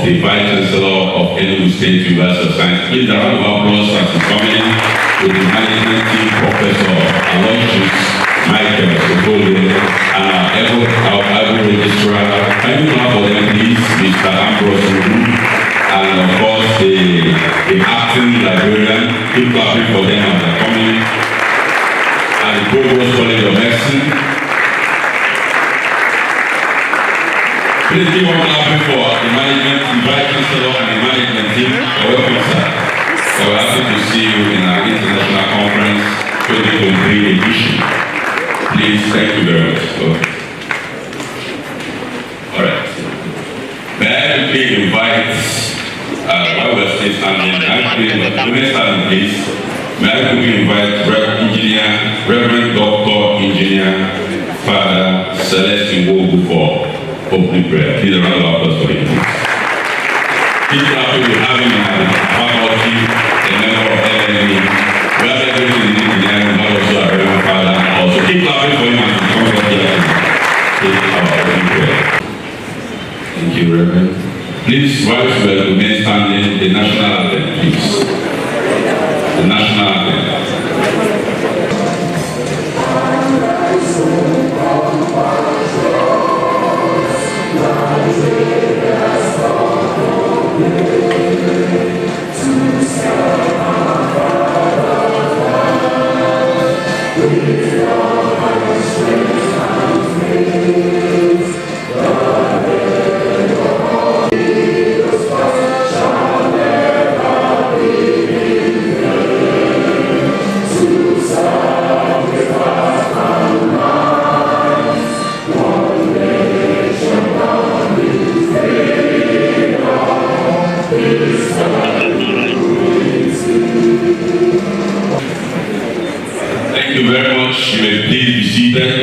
the Vice Chancellor of Enugu State University of Science. Please, a round of applause as he's coming in with the management team, Professor Aloysius Michael Sokole, and our Bible registrar. Can you clap for them, please, Mr. Ambrose Enugu, and of course the acting librarian. Keep clapping for them as they're coming, and the Provost College of Medicine. Please keep on clapping for the management, the Vice Chancellor, and the management team. Welcome, sir. We're happy to see you in our international conference 2023 edition. Please, thank you very much. All right. May I quickly invite, while we're still standing, please. May I quickly invite Reverend Dr. Engineer Father Celeste Enugu for opening prayer. Please, a round of applause for him. Keep clapping, we have him in our faculty, a member of LLE. We have everything in engineering, but also our Reverend Father. Also, keep clapping for him as he comes up here to take our opening prayer. Thank you, Reverend. Please, while we remain standing, the national anthem, please. The national anthem. Thank you very much. You may please be seated.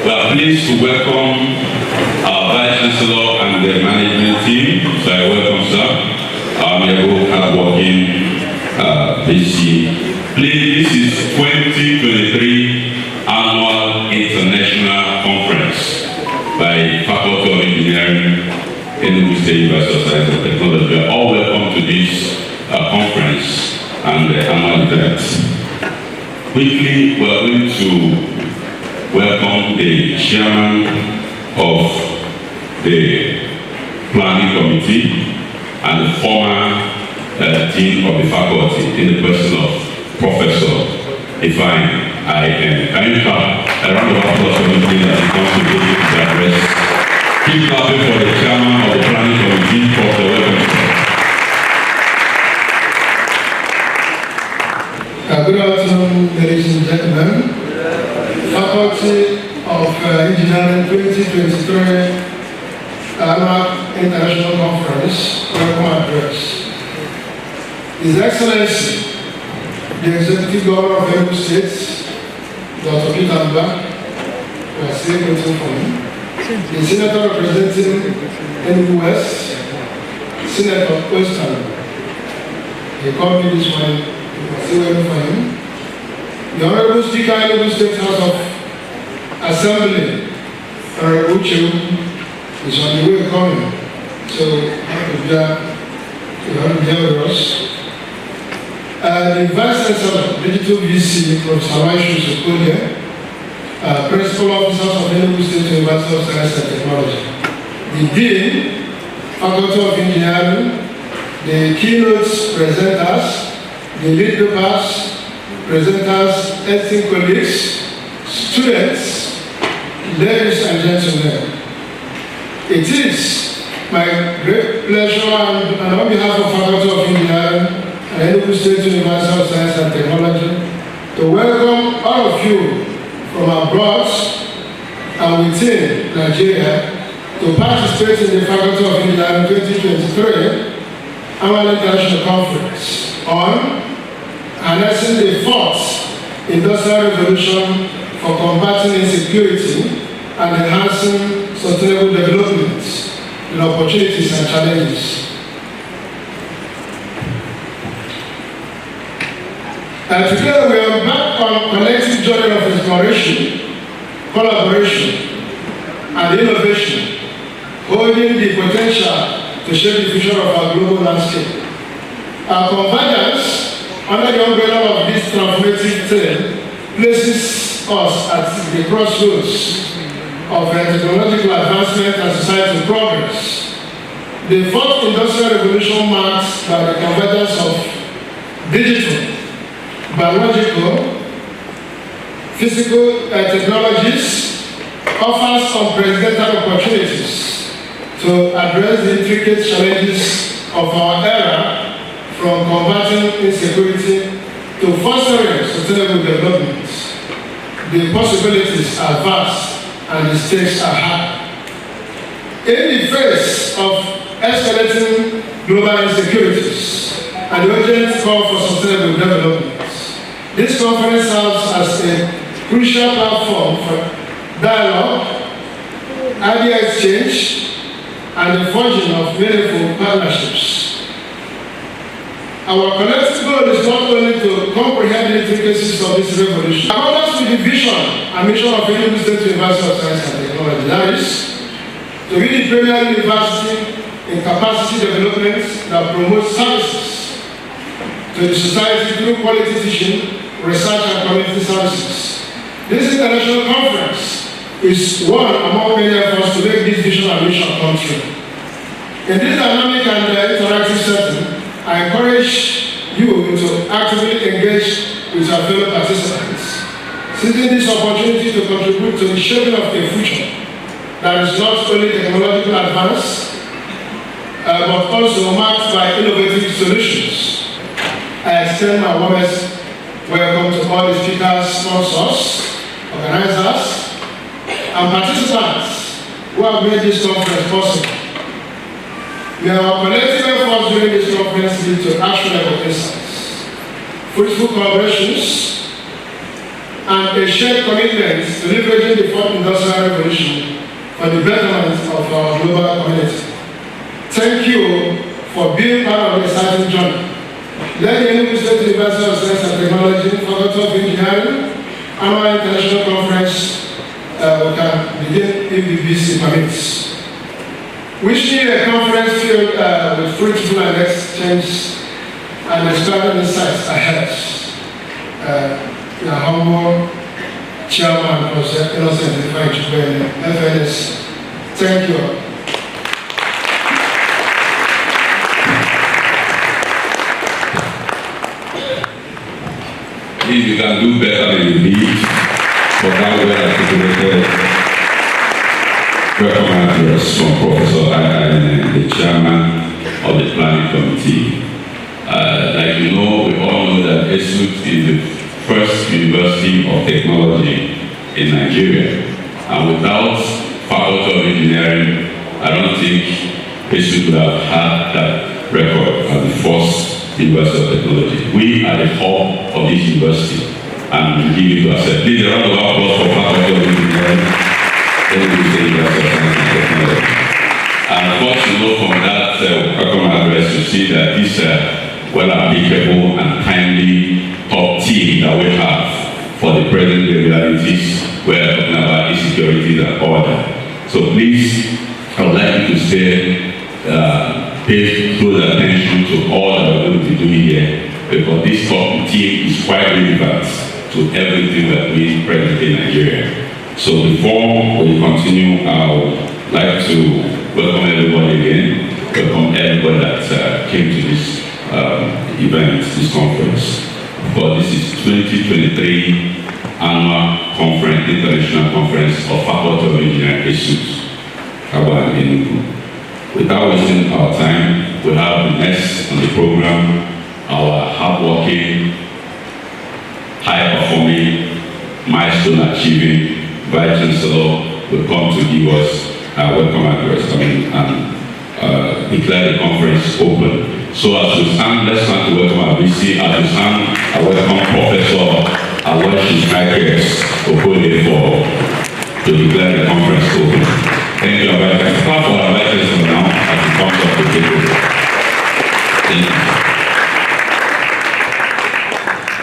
We are pleased to welcome our Vice Chancellor and the management team. So I welcome sir. Our hardworking BC. Please, this is 2023 Annual International Conference by Faculty of Engineering, Enugu State University of Science and Technology. You are all welcome to this conference and the annual event. Quickly, we are going to welcome the chairman of the planning committee and the former dean of the faculty in the person of Professor Ifeanyi I.M. Can you clap a round of applause for him as he comes to give his address? Keep clapping for the chairman of the planning committee, Professor Welcome. Good afternoon, ladies and gentlemen. Faculty of Engineering 2023 Annual International Conference, welcome address. His Excellency, the Executive Governor of Enugu State, Dr. Peter, we are still waiting for him. The Senator representing Enugu West, Senator Western, he called me this morning. Still waiting for him. The Honorable Speaker of Enugu State House of Assembly, Honorable Uche, is on the way coming. So, you have to be here with us. The Vice Chancellor, Digital VC, Professor Aloysius Sokole, Principal Officers of Enugu State University of Science and Technology, the Dean, Faculty of Engineering, the keynotes presenters, the lead papers, presenters, esteemed colleagues, students, ladies and gentlemen. It is my great pleasure and on behalf of Faculty of Engineering and Enugu State University of Science and Technology to welcome all of you from abroad and within Nigeria to participate in the Faculty of Engineering 2023 Annual International Conference on harnessing the fourth industrial revolution for combating insecurity and enhancing sustainable development in opportunities and challenges. And today we are back on collective journey of exploration, collaboration, and innovation, holding the potential to shape the future of our global landscape. Our convergence under the umbrella of this transformative theme places us at the crossroads of technological advancement and societal progress. The fourth industrial revolution marks by the convergence of digital, biological, physical technologies offers unprecedented opportunities to address the intricate challenges of our era, from combating insecurity to fostering sustainable development. The possibilities are vast and the stakes are high. In the face of escalating global insecurities and the urgent call for sustainable development, this conference serves as a crucial platform for dialogue, idea exchange, and the forging of meaningful partnerships. Our collective goal is not only to comprehend the intricacies of this revolution, but also with the vision and mission of Enugu State University of Science and Technology. That is, to be the premier university in capacity development that promotes services to the society through quality teaching, research, and community services. This international conference is one among many efforts to make this vision and mission come true. In this dynamic and interactive setting, I encourage you to actively engage with your fellow participants, seizing this opportunity to contribute to the shaping of a future that is not only technological advance, but also marked by innovative solutions. I extend my warmest welcome to all the speakers, sponsors, organizers, and participants who have made this conference possible. May our collective efforts during this conference lead to actionable insights, fruitful collaborations, and a shared commitment to leveraging the fourth industrial revolution for the betterment of our global community. Thank you for being part of the exciting journey. Let the Enugu State University of Science and Technology, Faculty of Engineering, Annual International Conference, we can begin if the BC permits. Wishing you a conference filled with fruitful and exchange and expanded insights ahead. Your humble chairman, Professor Innocent Ifeanyi, FNS. Thank you. If you can do better than you did, for that well articulated welcome address from Professor Int'L, the chairman of the planning committee. Like you know, we all know that Enugu is the first university of technology in Nigeria. And without Faculty of Engineering, I don't think Enugu would have had that record as the first University of Technology. We are the hub of this university, and we give it to ourselves. Please, a round of applause for Faculty of Engineering. Enugu State University of Science and Technology. And of course, you know from that welcome address, you see that this well applicable and timely top team that we have for the present day realities. We're talking about insecurity and order. So please, I would like you to pay close attention to all that we're going to be doing here, because this top team is quite relevant to everything that we present in Nigeria. So before we continue, I would like to welcome everybody again, welcome everybody that came to this event, this conference. But this is 2023 Annual Conference, International Conference of Faculty of Engineering Enugu, Enugu. Without wasting our time, we have the next on the program, our hardworking, high-performing, milestone-achieving Vice Chancellor will come to give us a welcome address and declare the conference open. So as we stand, let's stand to welcome our VC. As we stand, I welcome Professor Aloysius to declare the conference open. Thank you, Vice Chancellor. Clap for our Vice Chancellor now as he comes up to the table. Thank you.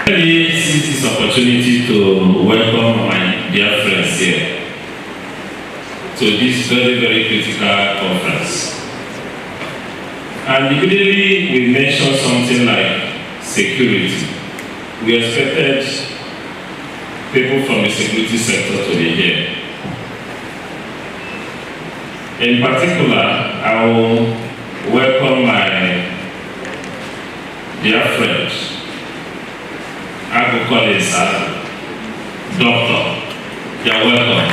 Let me seize this opportunity to welcome my dear friends here to this very, very critical conference. And immediately we mentioned something like security. We expected people from the security sector to be here. In particular, I will welcome my dear friend, I will call him Doctor. You're welcome.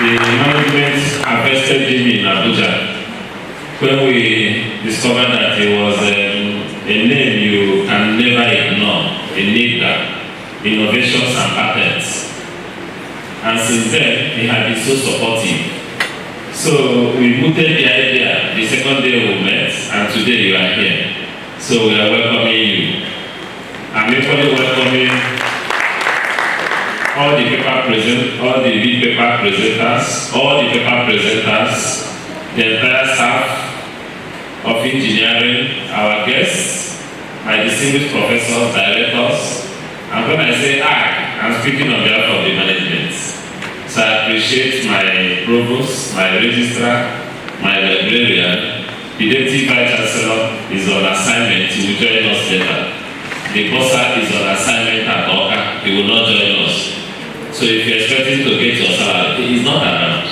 The management invested in me in Abuja when we discovered that it was a name you can never ignore, a NIDA, Innovations and Patents. And since then, he has been so supportive. So we mooted the idea the second day we met, and today you are here. So we are welcoming you. I'm equally welcoming all the lead paper presenters, the entire staff of engineering, our guests, my distinguished professors, directors, and when I say I'm speaking on behalf of the management. So I appreciate my provost, my registrar, my librarian. The deputy vice chancellor is on assignment, he will join us later. The bursar is on assignment at Oka, he will not join us. So if you're expecting to get your salary, he is not around.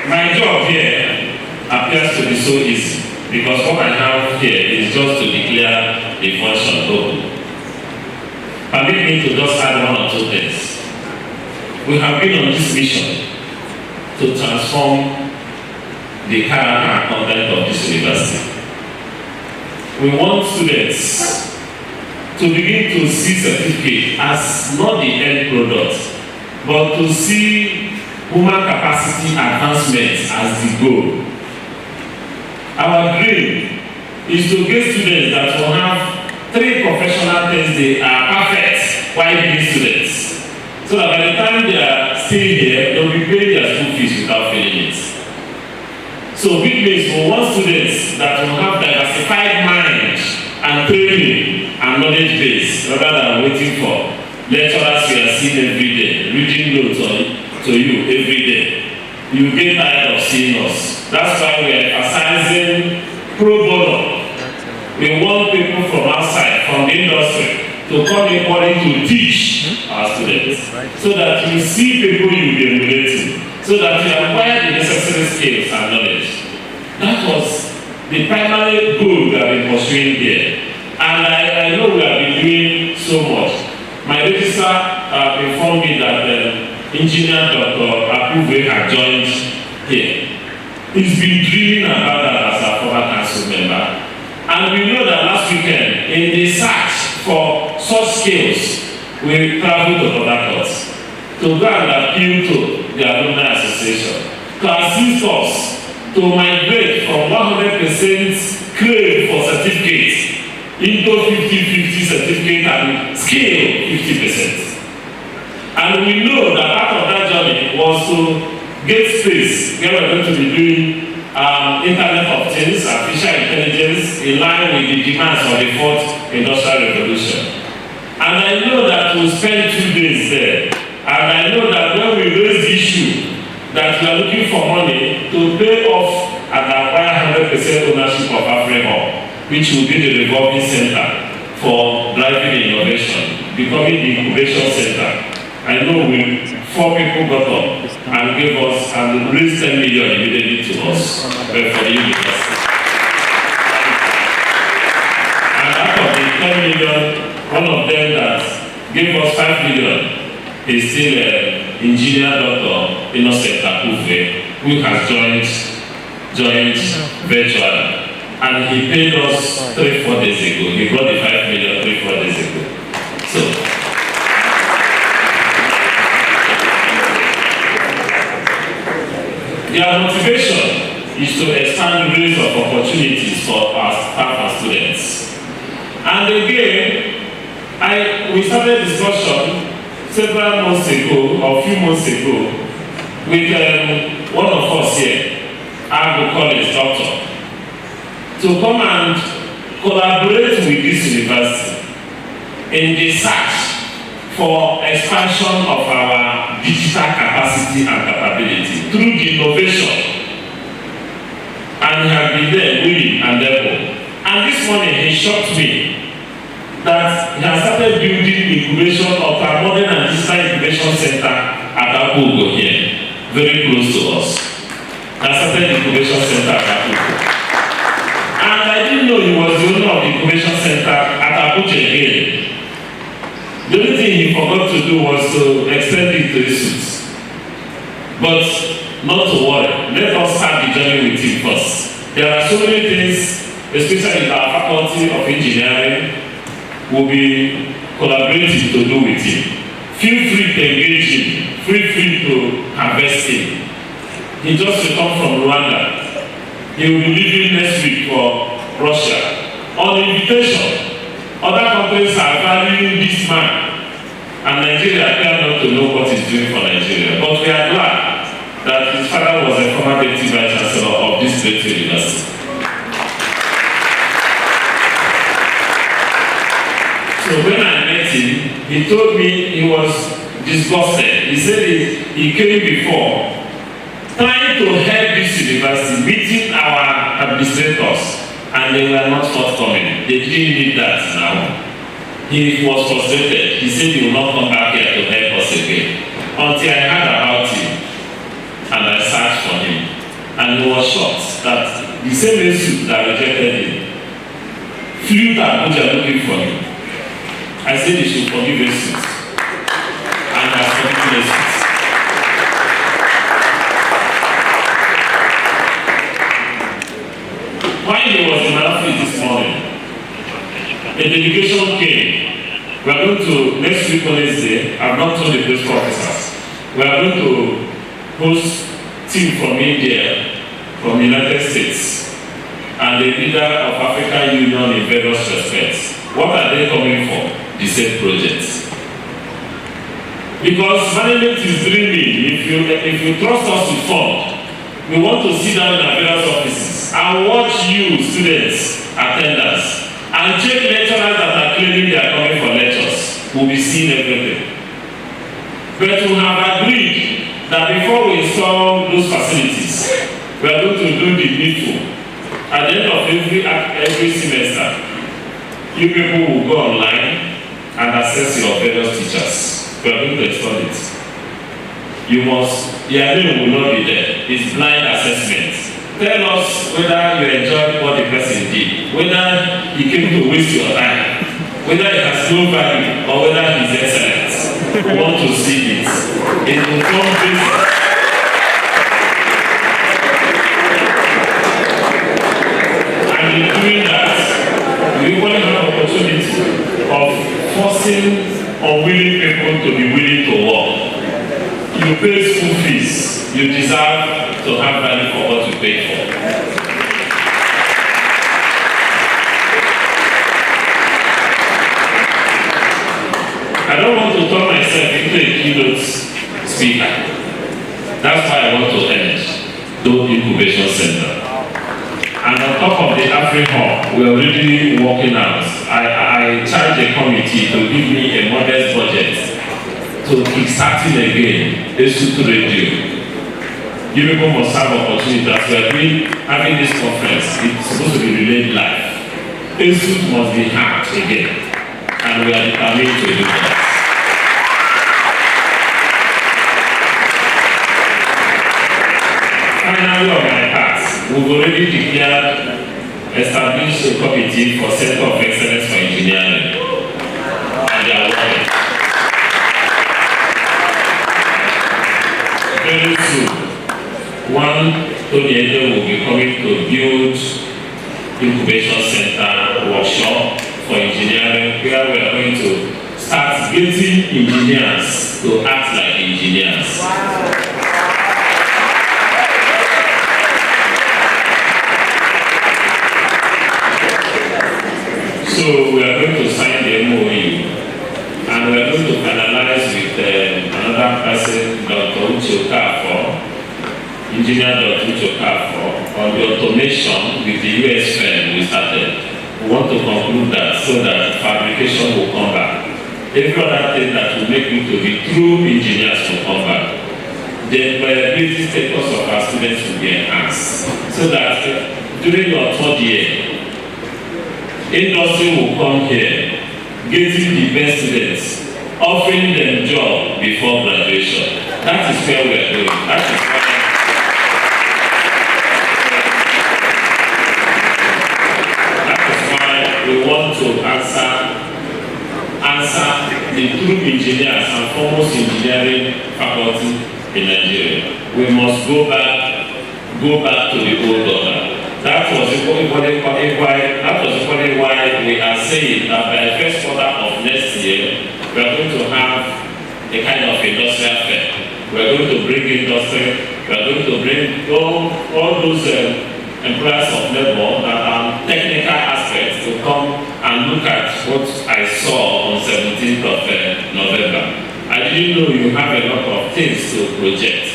My job here appears to be so easy because what I have here is just to declare the function open. Permit me to just add one or two things. We have been on this mission to transform the character and content of this university. We want students to begin to see certificate as not the end product, but to see human capacity advancement as the goal. Our dream is to get students that will have 3 professional tests they are perfect while being students. So that by the time they are still here, they will be paying their school fees without feeling it. So which means we want students that will have diversified mind and training and knowledge base rather than waiting for lecturers you are seeing every day, reading notes to you every day. You get tired of seeing us. That's why we are emphasizing pro bono. We want people from outside, from the industry, to come in order to teach our students, so that you see people you will be emulating, so that you acquire the necessary skills and knowledge. That was the primary goal we have been pursuing here. And I know we have been doing so much. My registrar informed me that Engineer Dr. Akuve had joined here. He's been dreaming about that as a former council member. And we know that last weekend, in the search for such skills, we traveled to Port Harcourt to go and appeal to the Alumni Association to assist us to migrate from 100% crave for certificates into 50-50 certificate and scale 50%. And we know that part of that journey was to get space where we're going to be doing Internet of Things, artificial intelligence, in line with the demands of the 4th Industrial Revolution. And I know that we'll spend 2 days there. And I know that when we raise the issue that we are looking for money to pay off and acquire 100% ownership of Africa, which will be the revolving center for driving innovation, becoming the incubation center. I know when 4 people got up and gave us and raised 10 million immediately to us for the university. And out of the 10 million, one of them that gave us 5 million is still Engineer Dr. Innocent Akuve, who has joined virtually. And he paid us 3-4 days ago. He brought the 5 million 3-4 days ago. So, their motivation is to expand the range of opportunities for our staff and students. And again, we started discussion several months ago, or a few months ago, with one of us here, I will call it Doctor, to come and collaborate with this university in the search for expansion of our digital capacity and capability through the innovation. And he has been there willing and able. And this morning he shocked me that he has started building incubation of a modern and digital incubation center at Abugo here, very close to us. He has started the incubation center at Abugo. And I didn't know he was the owner of the incubation center at Abuja again. The only thing he forgot to do was to extend it to his suits. But not to worry, let us start the journey with him first. There are so many things, especially in our faculty of engineering, we'll be collaborating to do with him. Feel free to engage him, feel free to harvest him. He just returned from Rwanda. He will be leaving next week for Russia. On invitation, other countries are valuing this man, and Nigeria appear not to know what he's doing for Nigeria. But we are glad that his father was a former deputy vice chancellor of this great university. So when I met him, he told me he was disgusted. He said he came before trying to help this university, meeting our administrators, and they were not forthcoming. They didn't need that now. He was frustrated. He said he will not come back here to help us again. Until I heard about him, and I searched for him. And he was shocked that the same institute that rejected him flew to Abuja looking for him. I said he should forgive institute. And he has forgiven institute. While he was in my office this morning, a delegation came. We are going to, next week Wednesday, I've not told the principal officers, we are going to host team from India, from the United States, and the leader of African Union in various respects. What are they coming for? The same projects. Because management is dreaming. If you trust us with fund, we want to sit down in our various offices and watch you, students, attendance, and check lecturers that are claiming they are coming for lectures. We'll be seeing everything. But we have agreed that before we install those facilities, we are going to do the needful. At the end of every semester, you people will go online and access your various teachers. We are going to install it. You must, your name will not be there. It's blind assessment. Tell us whether you enjoyed what the person did, whether he came to waste your time, whether it has no value, or whether he's excellent. We want to see it. It will come based. And in doing that, we want to have an opportunity of forcing unwilling people to be willing to work. You pay school fees, you deserve to have value for what you pay for. I don't want to turn myself into a keynote speaker. That's why I want to end the incubation center. And on top of the Afri Hall, we're already working out. I charged a committee to give me a modest budget to kickstarting again Insecurity Radio. You people must have opportunity as we are having this conference. It's supposed to be relayed live. Insecurity must be hacked again. And we are determined to do that. Finally, on my part, we've already declared established a committee for Center of Excellence for Engineering. And they are working. Very soon, one Int'L will be coming to build incubation center workshop for engineering, where we are going to start getting engineers to act like engineers. Wow. So we are going to sign the MOU, and we are going to finalize with another person, Dr. Uche Engineer Dr. Uche on the automation with the US firm we started. We want to conclude that so that fabrication will come back. Every other thing that will make you to be true engineers will come back. the employability status of our students will be enhanced, so that during your third year, industry will come here, getting the best students, offering them job before graduation. That is where we are going. That is why we want to answer the true engineers and foremost engineering faculty in Nigeria. We must go back to the old order. That was equally why we are saying that by the first quarter of next year, we are going to have a kind of industrial fair. We are going to bring industry, we are going to bring all those employers of labor that are technical aspects to come and look at what I saw on 17th of November. I didn't know you have a lot of things to project.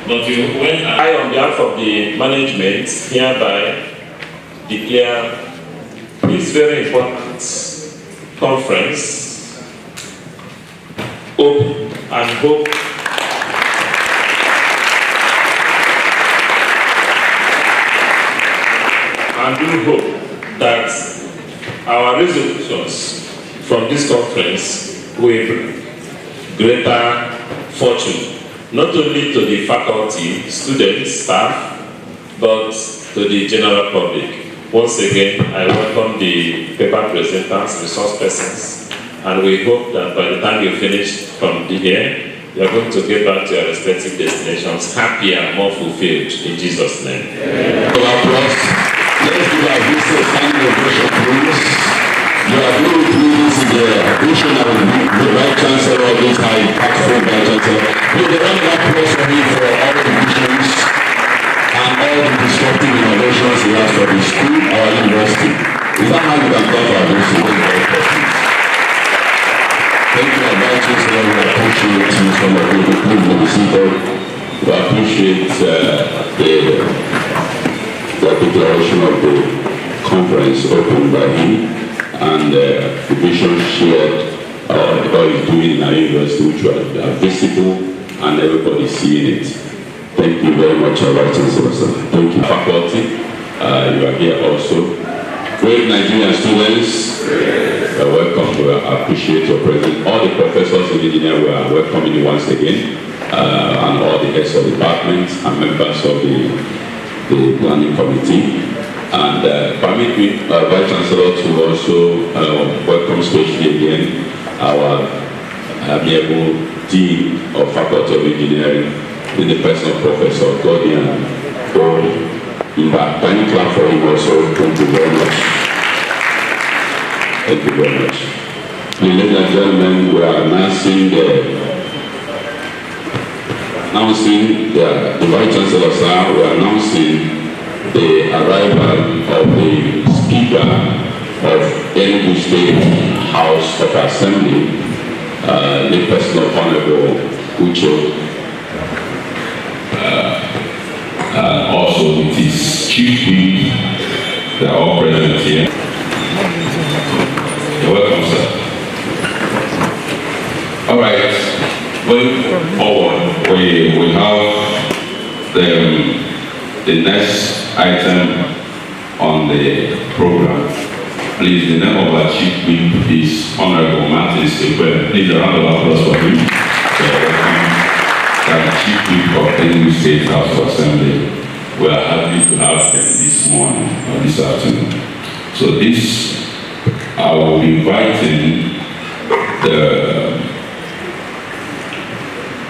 But you went. I, on behalf of the management, hereby declare this very important conference open and hope and do hope that our resolutions from this conference will bring greater fortune, not only to the faculty, students, staff, but to the general public. Once again, I welcome the paper presenters, resource persons, and we hope that by the time you finish from here, you are going to get back to your respective destinations happier and more fulfilled in Jesus' name. Let's give our visit a standing ovation, please. We are very pleased with the addition of the Vice Chancellor of this high impactful Vice Chancellor. With a round of applause for him for all the visions and all the disruptive innovations he has for the school, our university. Is that how you can talk about this? Thank you, our Vice Chancellor. We appreciate you so much. Please be seated. We appreciate the declaration of the conference opened by him. And the vision shared what he's doing in our university, which are visible and everybody seeing it. Thank you very much, our Vice Chancellor. Thank you, faculty. You are here also. Great Nigerian students, welcome. We appreciate your presence. All the professors in engineering, we are welcoming you once again, and all the heads of departments and members of the planning committee. And permit me, Vice Chancellor, to also welcome specially again our amiable Dean of Faculty of Engineering in the person of Professor Godian. Can you clap for him also? Thank you very much. Thank you very much. Ladies and gentlemen, we are announcing the Vice Chancellor, sir, we are announcing the arrival of the Speaker of Enugu State House of Assembly, the person of Honorable Ucho, also with his chief whip. They are all present here. You're welcome, sir. All right, going forward, we have the next item on the program. Please, the name of our chief whip is Honorable Martin Sequel. Please, a round of applause for him. The chief whip of Enugu State House of Assembly. We are happy to have them this morning or this afternoon. So this, I will be inviting the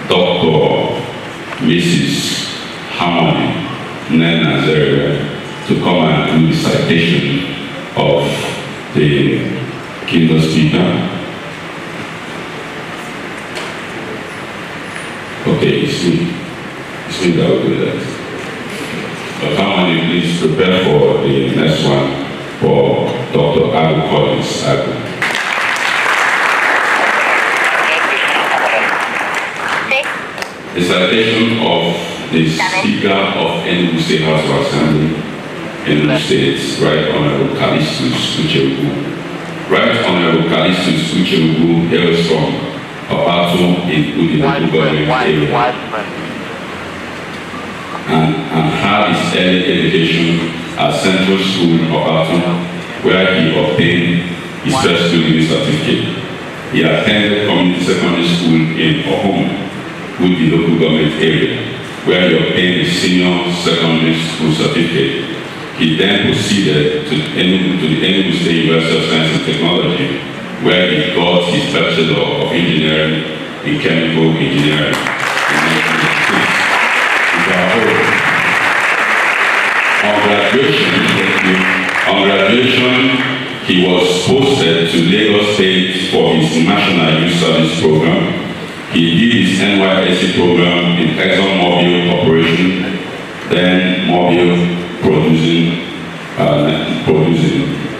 Dr. Mrs. Harmony Nena Zeria to come and do the citation of the Kingdom Speaker. Okay, you see that will do that. But Harmony, please prepare for the next one for Dr. Abu Collins. The citation of the Speaker of Enugu State House of Assembly, Enugu State, Right Honorable Callistus Ucheugwu. Right Honorable Callistus Ucheugwu hails from Papato in Udibugu government area. and had his early education at Central School of Atom, where he obtained his first degree certificate. He attended community secondary school in Ohum, with the local government area, where he obtained a senior secondary school certificate. He then proceeded to the Enugu State University of Science and Technology, where he got his Bachelor of Engineering in Chemical Engineering in 1996. On graduation, he was posted to Lagos State for his National Youth Service Program. He did his NYSC program in ExxonMobil Corporation, then Mobil Producing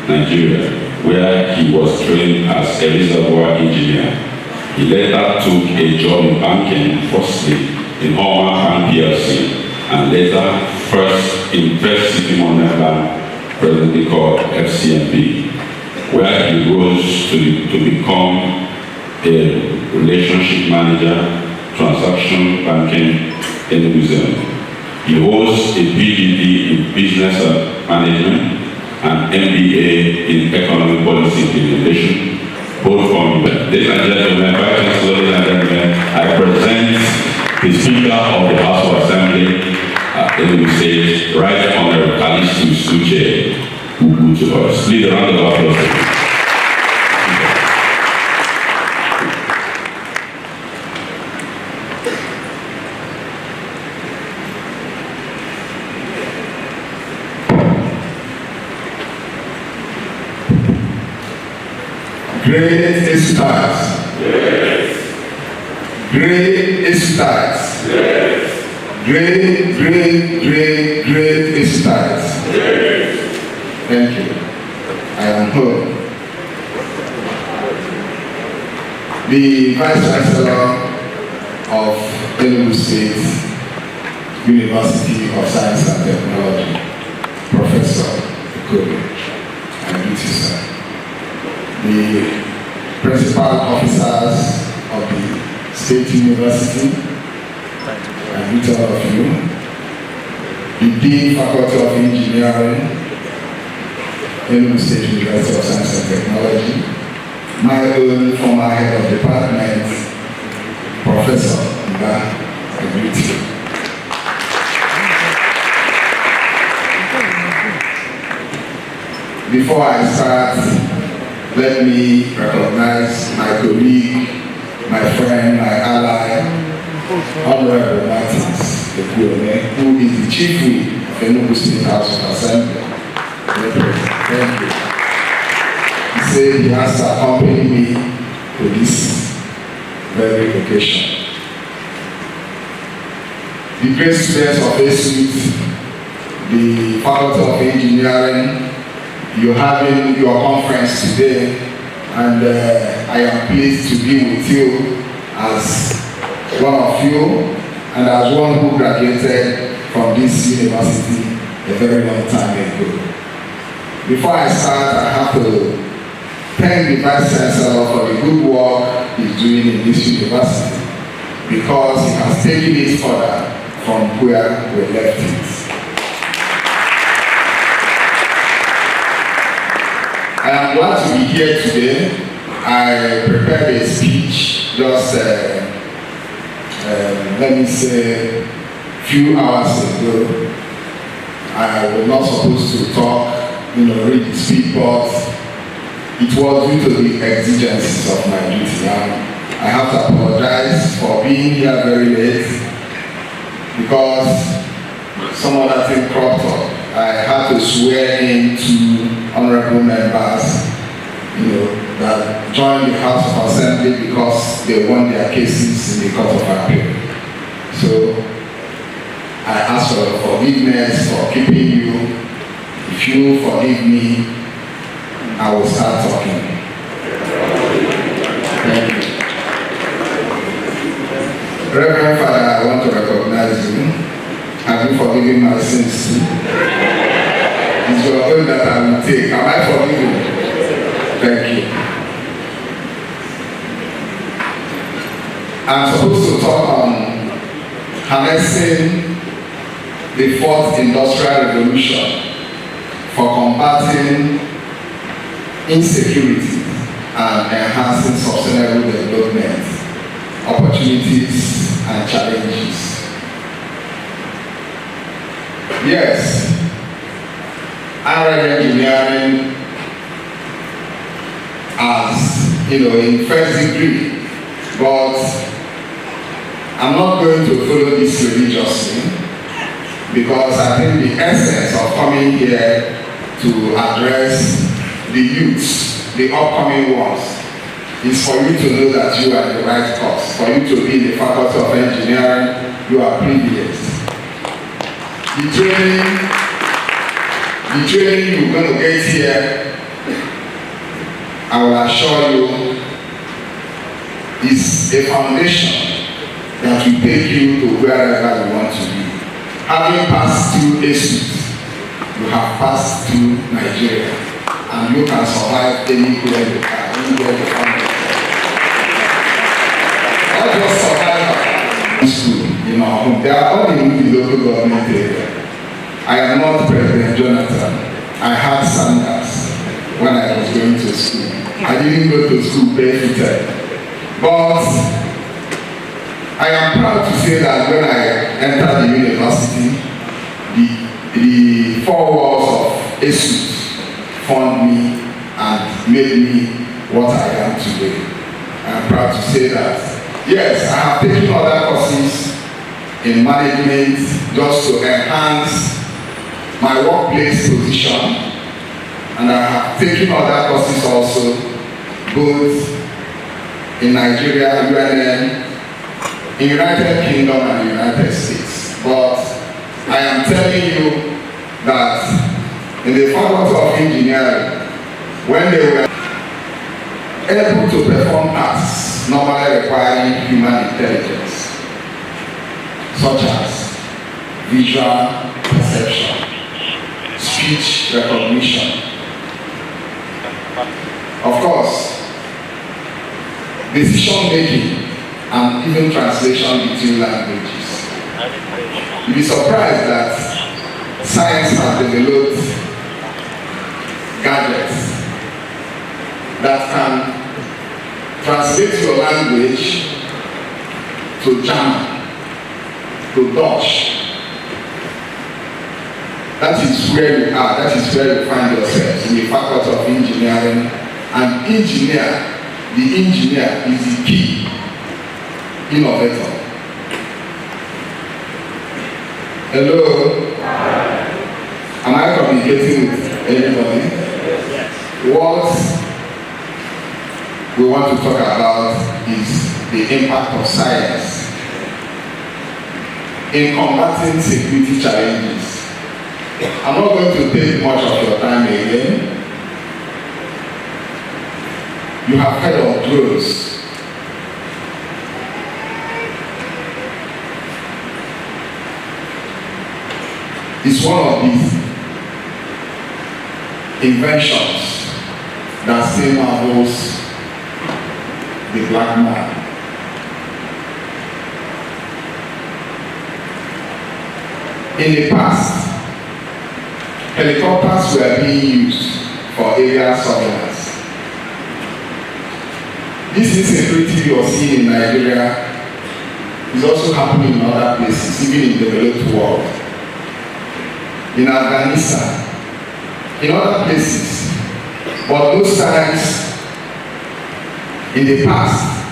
Nigeria, where he was trained as a reservoir engineer. He later took a job in banking, firstly in Hallmark PLC, and later in First City Money Bank, presently called FCMB, where he rose to become a relationship manager, transaction banking in Enugu zone. He holds a PhD in business management and MBA in economic policy implementation, both from ladies and gentlemen, Vice Chancellor, ladies and gentlemen, I present the Speaker of the House of Assembly Enugu State, Right Honorable Callistus Uche, who will to us. Please a round of applause. Great stars. Yes. Great stars. Yes. Great stars. Yes. Thank you. I am home. The Vice Chancellor of Enugu State University of Science and Technology, Professor Enugu, and beauty sir. The principal officers of the State University, and with all of you, the Dean Faculty of Engineering, Enugu State University of Science and Technology, my own former head of department, Professor Mba, and with you. Before I start, let me recognize my colleague, my friend, my ally, Honorable Martins, who is the Chief Whip of Enugu State House of Assembly. Thank you. He said he has to accompany me to this very occasion. The great students of ASUT, the Faculty of Engineering, you're having your conference today, and I am pleased to be with you as one of you and as one who graduated from this university a very long time ago. Before I start, I have to thank the Vice Chancellor for the good work he's doing in this university, because he has taken it further from where we left it. I am glad to be here today. I prepared a speech just, let me say, a few hours ago. I was not supposed to talk, read the speech, but it was due to the exigencies of my duty. I have to apologize for being here very late because some other thing cropped up. I had to swear in to honorable members, that joined the House of Assembly because they won their cases in the Court of Appeal. So I ask for forgiveness for keeping you. If you forgive me, I will start talking. Thank you. Reverend Father, I want to recognize you. Have you forgiven my sins? It's your own that I will take. Am I forgiven? Thank you. I'm supposed to talk on harnessing the fourth industrial revolution for combating insecurity and enhancing sustainable development, opportunities and challenges. Yes, higher engineering as, in first degree, but I'm not going to follow this religiously because I think the essence of coming here to address the youths, the upcoming ones, is for you to know that you are in the right course. For you to be in the Faculty of Engineering, you are privileged. The training you're going to get here, I will assure you, is a foundation that will take you to wherever you want to be. Having passed through Enugu, you have passed through Nigeria, and you can survive anywhere you can, anywhere you find yourself. Not just survive in school, in our home. They are all in the local government area. I am not President Jonathan. I had Sanders when I was going to school. I didn't go to school barefooted. But I am proud to say that when I entered the university, the four walls of Enugu formed me and made me what I am today. I am proud to say that. Yes, I have taken other courses in management just to enhance my workplace position, and I have taken other courses also, both in Nigeria, UNN, in United Kingdom and United States. But I am telling you that in the Faculty of Engineering, when they were able to perform tasks normally requiring human intelligence, such as visual perception, speech recognition, of course, decision making, and even translation between languages. You'll be surprised that science has developed gadgets that can translate your language to German, to Dutch. That is where you are, that is where you find yourselves, in the Faculty of Engineering. And the engineer is the key innovator. Hello? Am I communicating with anybody? What we want to talk about is the impact of science in combating security challenges. I'm not going to take much of your time again. You have heard of drones. It's one of these inventions that still marvels the black man. In the past, helicopters were being used for aerial surveillance. This insecurity you are seeing in Nigeria is also happening in other places, even in the developed world. In Afghanistan, in other places. But those times, in the past,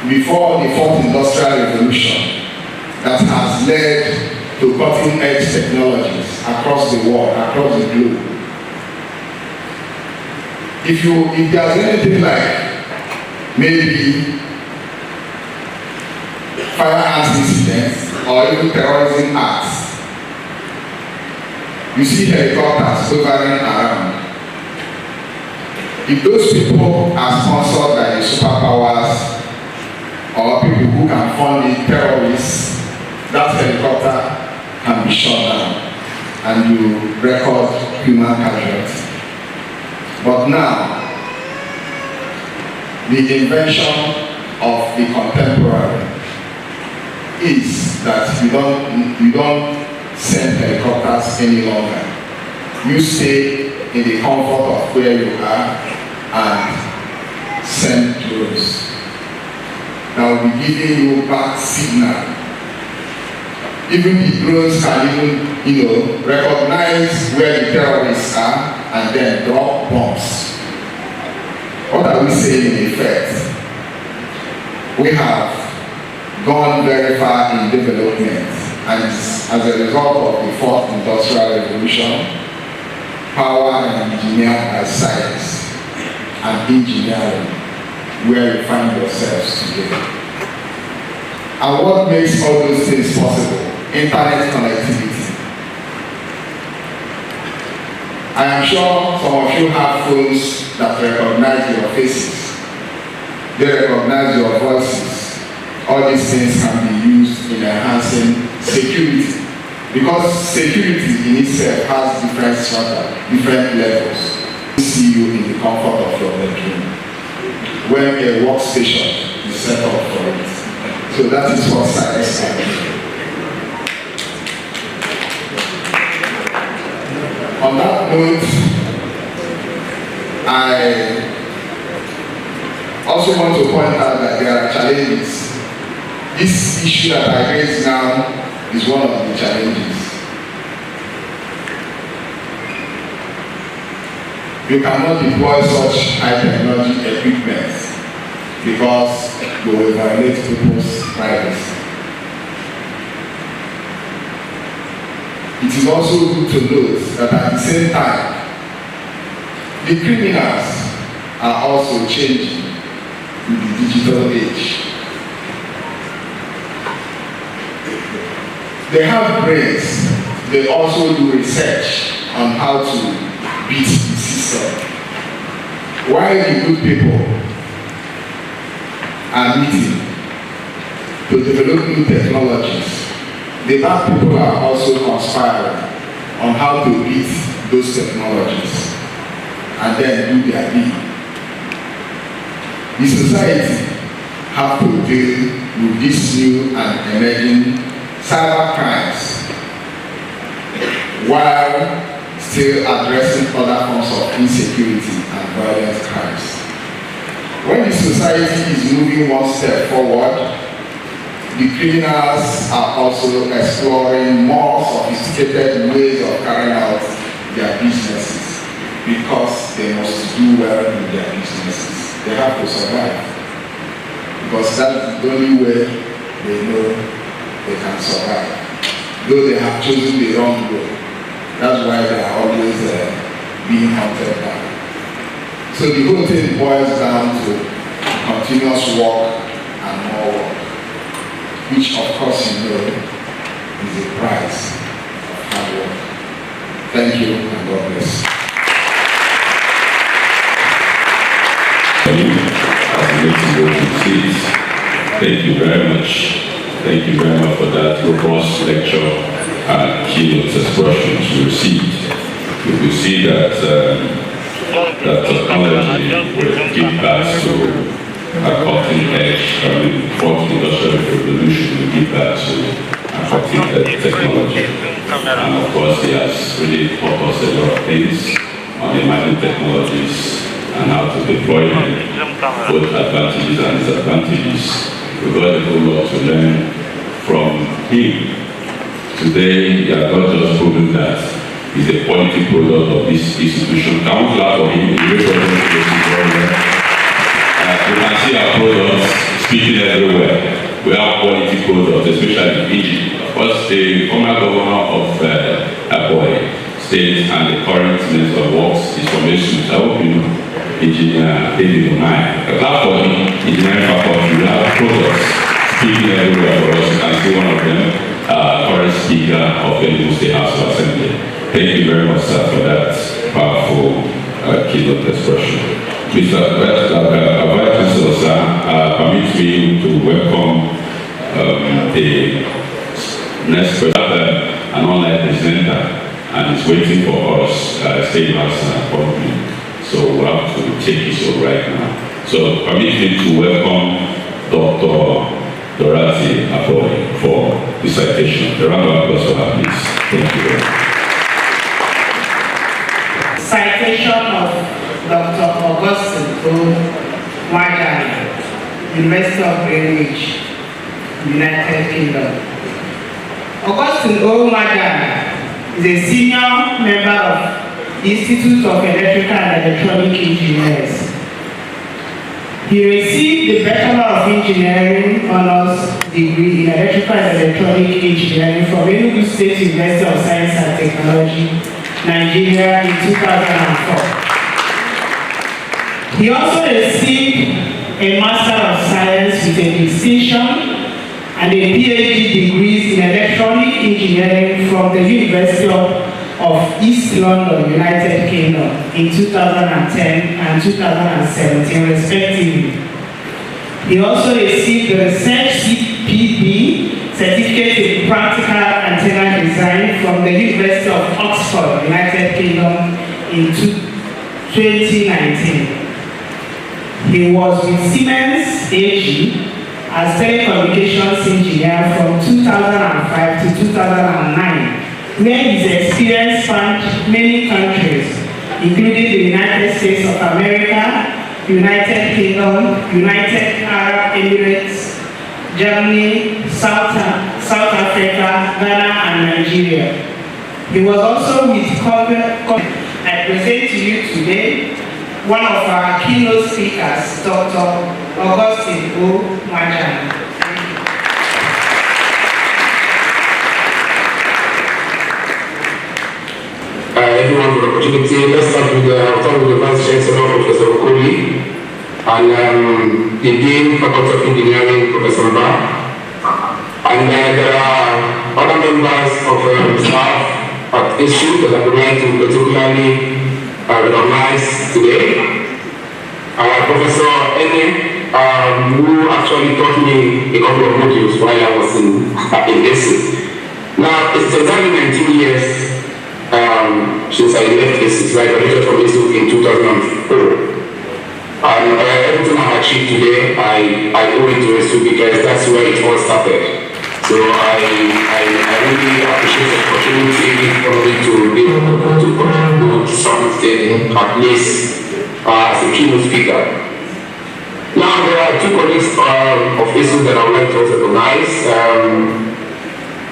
before the fourth industrial revolution, that has led to cutting-edge technologies across the world, across the globe. If there's anything like maybe firearms incidents or even terrorism acts, you see helicopters hovering around. If those people are sponsored by the superpowers or people who can fund the terrorists, that helicopter can be shot down and you record human casualties. But now, the invention of the contemporary is that you don't send helicopters any longer. You stay in the comfort of where you are and send drones. Now we'll be giving you back signal. Even the drones can even, recognize where the terrorists are and then drop bombs. What are we saying in effect? We have gone very far in development, and as a result of the fourth industrial revolution, power and engineering by science and engineering, where you find yourselves today. And what makes all those things possible? Internet connectivity. I am sure some of you have phones that recognize your faces. They recognize your voices. All these things can be used in enhancing security. Because security in itself has different strata, different levels. We see you in the comfort of your bedroom. When a workstation is set up for it. So that is what science is. On that note, I also want to point out that there are challenges. This issue that I raise now is one of the challenges. You cannot deploy such high technology equipment because you will violate people's privacy. It is also good to note that at the same time, the criminals are also changing in the digital age. They have brains. They also do research on how to beat the system. While the good people are meeting to develop new technologies, the bad people are also conspiring on how to beat those technologies and then do their deed. The society have to deal with these new and emerging cyber crimes while still addressing other forms of insecurity and violent crimes. When the society is moving one step forward, the criminals are also exploring more sophisticated ways of carrying out their businesses because they must do well in their businesses. They have to survive because that's the only way they know they can survive. Though they have chosen the wrong way, that's why they are always being hunted down. So the whole thing boils down to continuous work and more work, which of course you know is a price of hard work. Thank you and God bless. Thank you very much. Thank you very much for that robust lecture and keynote expressions you received. You will see that that technology will give back to a cutting edge, fourth industrial revolution will give back to a cutting edge technology. And of course, he has really taught us a lot of things on emerging technologies and how to deploy them, both advantages and disadvantages. We got a whole lot to learn from him. Today, he has not just proven that he's a quality product of this institution. Can we clap for him? You can see our products speaking everywhere. We have quality products, especially in Egypt. Of course, the former governor of Aboy State and the current Minister of Works is from Enugu. I hope you know Engineer David Omai. A clap for him, engineering faculty. We have products speaking everywhere for us. You can see one of them, current speaker of the Enugu State House of Assembly. Thank you very much, sir, for that powerful keynote expression. Mr. Vice Chancellor, sir, permit me to welcome the next person, an online presenter, and he's waiting for us, State House and appointment. So we have to take his oath right now. So permit me to welcome Dr. Dorothy Apoy for the citation. A round of applause for her, please. Thank you very much. Citation of Dr. Augustine O. Majani, University of Greenwich, United Kingdom. Augustine O. Majani is a senior member of the Institute of Electrical and Electronic Engineers. He received the Bachelor of Engineering Honors degree in Electrical and Electronic Engineering from Enugu State University of Science and Technology, Nigeria in 2004. He also received a Master of Science with a distinction and a PhD degrees in Electronic Engineering from the University of East London, United Kingdom in 2010 and 2017 respectively. He also received the Research CPD Certificate in Practical Antenna Design from the University of Oxford, United Kingdom in 2019. He was with Siemens AG as telecommunications engineer from 2005 to 2009, where his experience spanned many countries, including the United States of America, United Kingdom, United Arab Emirates, Germany, South Africa, Ghana, and Nigeria. He was also with I present to you today one of our keynote speakers, Dr. Augustine O. Majani. Everyone for the opportunity. Let's start with the Vice Chancellor, Professor Okoli, and the Dean, Faculty of Engineering, Professor Mba. And there are other members of staff at ISU that I would like to particularly recognize today. Professor Ene, who actually taught me a couple of modules while I was in ISU. Now, it's exactly 19 years since I left ISU. I graduated from ISU in 2004. And everything I've achieved today, I owe it to ISU because that's where it all started. So I really appreciate the opportunity for me to be able to contribute something, at least as a keynote speaker. Now there are two colleagues of ISU that I would like to also recognize.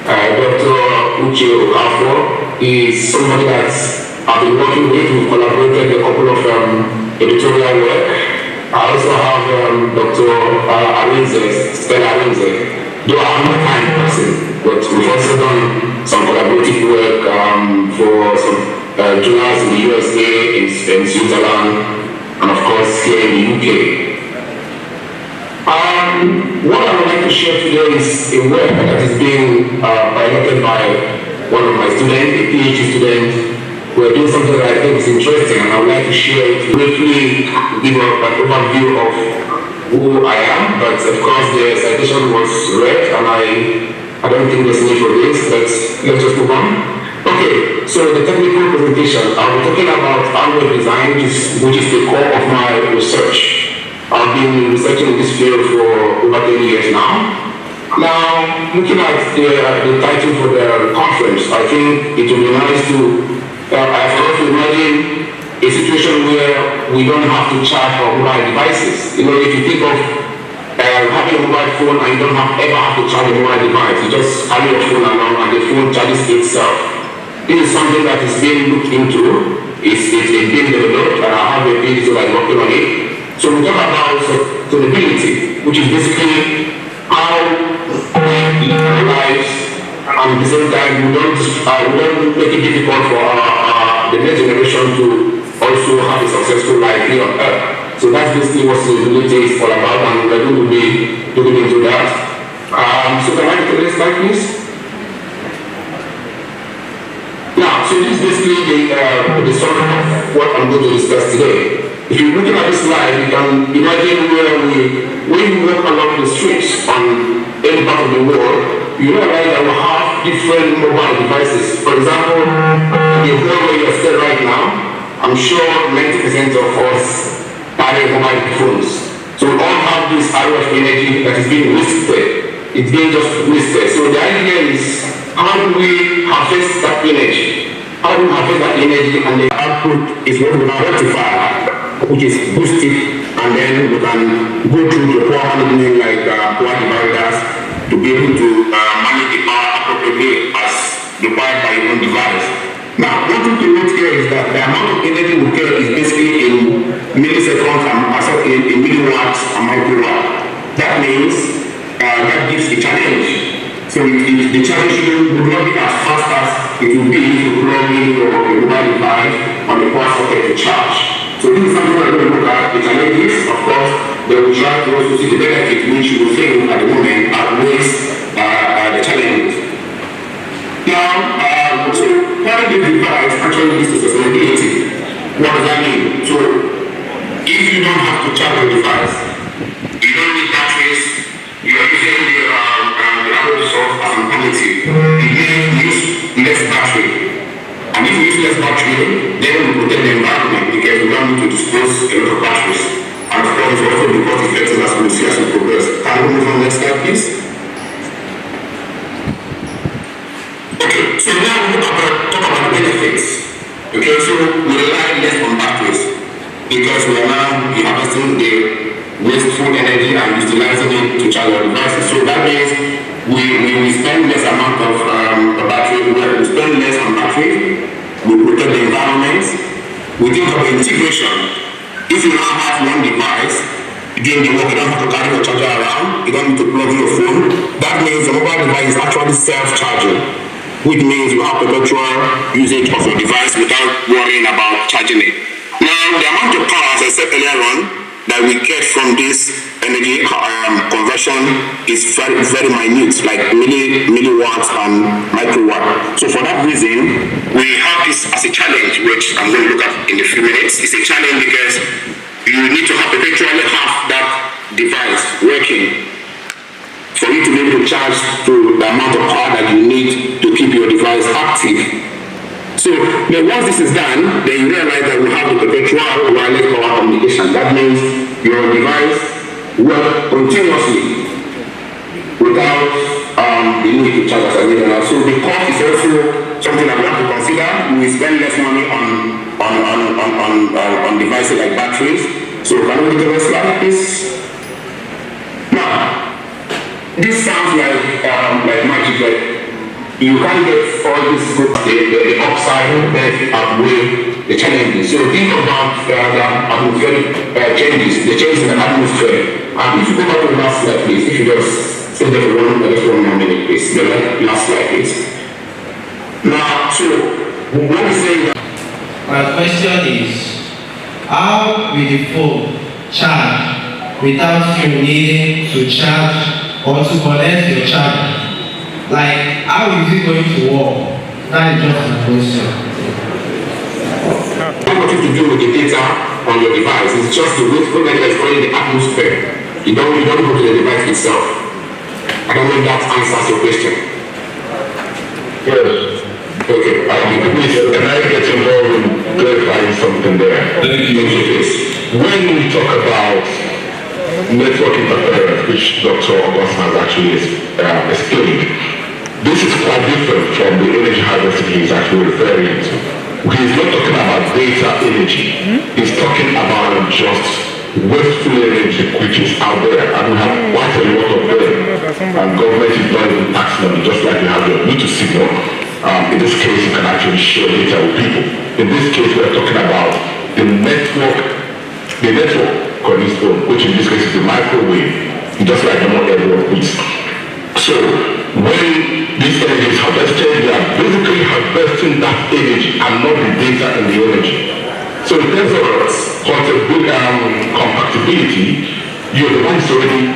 Dr. Uche Okafor is somebody that I've been working with. We've collaborated a couple of editorial work. I also have Dr. Arinze, Stella Arinze. Though I'm not a kind person, but we've also done some collaborative work for some journals in the USA, in Switzerland, and of course here in the UK. What I would like to share today is a work that is being piloted by one of my students, a PhD student. We're doing something that I think is interesting, and I would like to share it briefly, give an overview of who I am, but of course the citation was read, and I don't think there's need for this, but let's just move on. Okay, so the technical presentation, I'll be talking about hardware design, which is the core of my research. I've been researching in this field for over 10 years now. Now, looking at the title for the conference, I think it would be nice to I forgot to imagine a situation where we don't have to charge our mobile devices. You know, if you think of having a mobile phone and you don't ever have to charge a mobile device, you just carry your phone along and the phone charges itself. This is something that is being looked into. It's being developed, and I have a PhD like working on it. So we talk about sustainability, which is basically how we live our lives. And at the same time, we don't make it difficult for the next generation to also have a successful life here on Earth. So that's basically what sustainability is all about, and we're going to be looking into that. So can I get the next slide, please? Now, so this is basically the summary of what I'm going to discuss today. If you're looking at this slide, you can imagine when you walk along the streets on any part of the world, you realize that we have different mobile devices. For example, the whole where you're still right now, I'm sure 90% of us carry mobile phones. So we all have this RF energy that is being wasted it's being just wasted. So the idea is, how do we harvest that energy? How do we harvest that energy, and the output is what we now rectify, which is boosted, and then we can go through the power management like power dividers to be able to manage the power appropriately as required by your own device. Now, one thing to note here is that the amount of energy we get is basically in milliseconds and in milliwatts and microwatts. That means that gives the challenge. So the challenge would not be as fast as it would be if you plug in your mobile device on the power socket to charge. So this is something we're going to look at. The challenges, of course, they will try to also see the benefit, which you will think at the moment outweighs the challenges. Now, so carrying the device actually leads to sustainability. What does that mean? So if you don't have to charge your device, you don't need batteries, you are using the Apple source as an alternative, it means use less battery. And if you use less battery, then we protect the environment because we don't need to dispose a lot of batteries. And of course, it's also be cost effective as we see as we progress. Can we move on next slide, please? Okay, so now we talk about the benefits. Okay, so we rely less on batteries because we are now harvesting the wasteful energy and utilizing it to charge our devices. So that means we spend less amount of battery, we spend less on battery, we protect the environment, we think of integration. If you now have one device, during the work you don't have to carry your charger around, you don't need to plug in your phone. That means the mobile device is actually self-charging, which means you have perpetual usage of your device without worrying about charging it. Now, the amount of power, as I said earlier on, that we get from this energy conversion is very, very minute, like milliwatts and microwatts. So for that reason, we have this as a challenge, which I'm going to look at in a few minutes. It's a challenge because you need to perpetually have that device working for you to be able to charge to the amount of power that you need to keep your device active. So then once this is done, then you realize that we have the perpetual wireless power communication. That means your device works continuously without the need to charge as a regular. So the cost is also something that we have to consider. We spend less money on devices like batteries. So can we get a slide, please? Now, this sounds like magic, but you can't get all this good, the upside benefit outweigh the challenges. So think about the atmospheric changes, the changes in the atmosphere. And if you go back to the last slide, please, if you just stay there for just one more minute, please. The last slide, please. Now, so what we say. My question is, how will the phone charge without you needing to charge or to connect your charger? Like, how is it going to work? That is just my question. What you to do with the data on your device is just to wait for that is only the atmosphere. You don't go to the device itself. I don't know if that answers your question. Yes. Okay. Please, can I get involved in clarifying something there? Thank you. When we talk about network interference, which Dr. August has actually explained, this is quite different from the energy harvesting he's actually referring to. He's not talking about data energy. He's talking about just wasteful energy which is out there, and we have quite a lot of them. And government is not even taxing them, just like you have your Bluetooth signal. In this case, you can actually share data with people. In this case, we're talking about the network on this phone, which in this case is the microwave, just like the one everyone needs. So when this energy is harvested, they are basically harvesting that energy and not the data and the energy. So in terms of compatibility, your device is already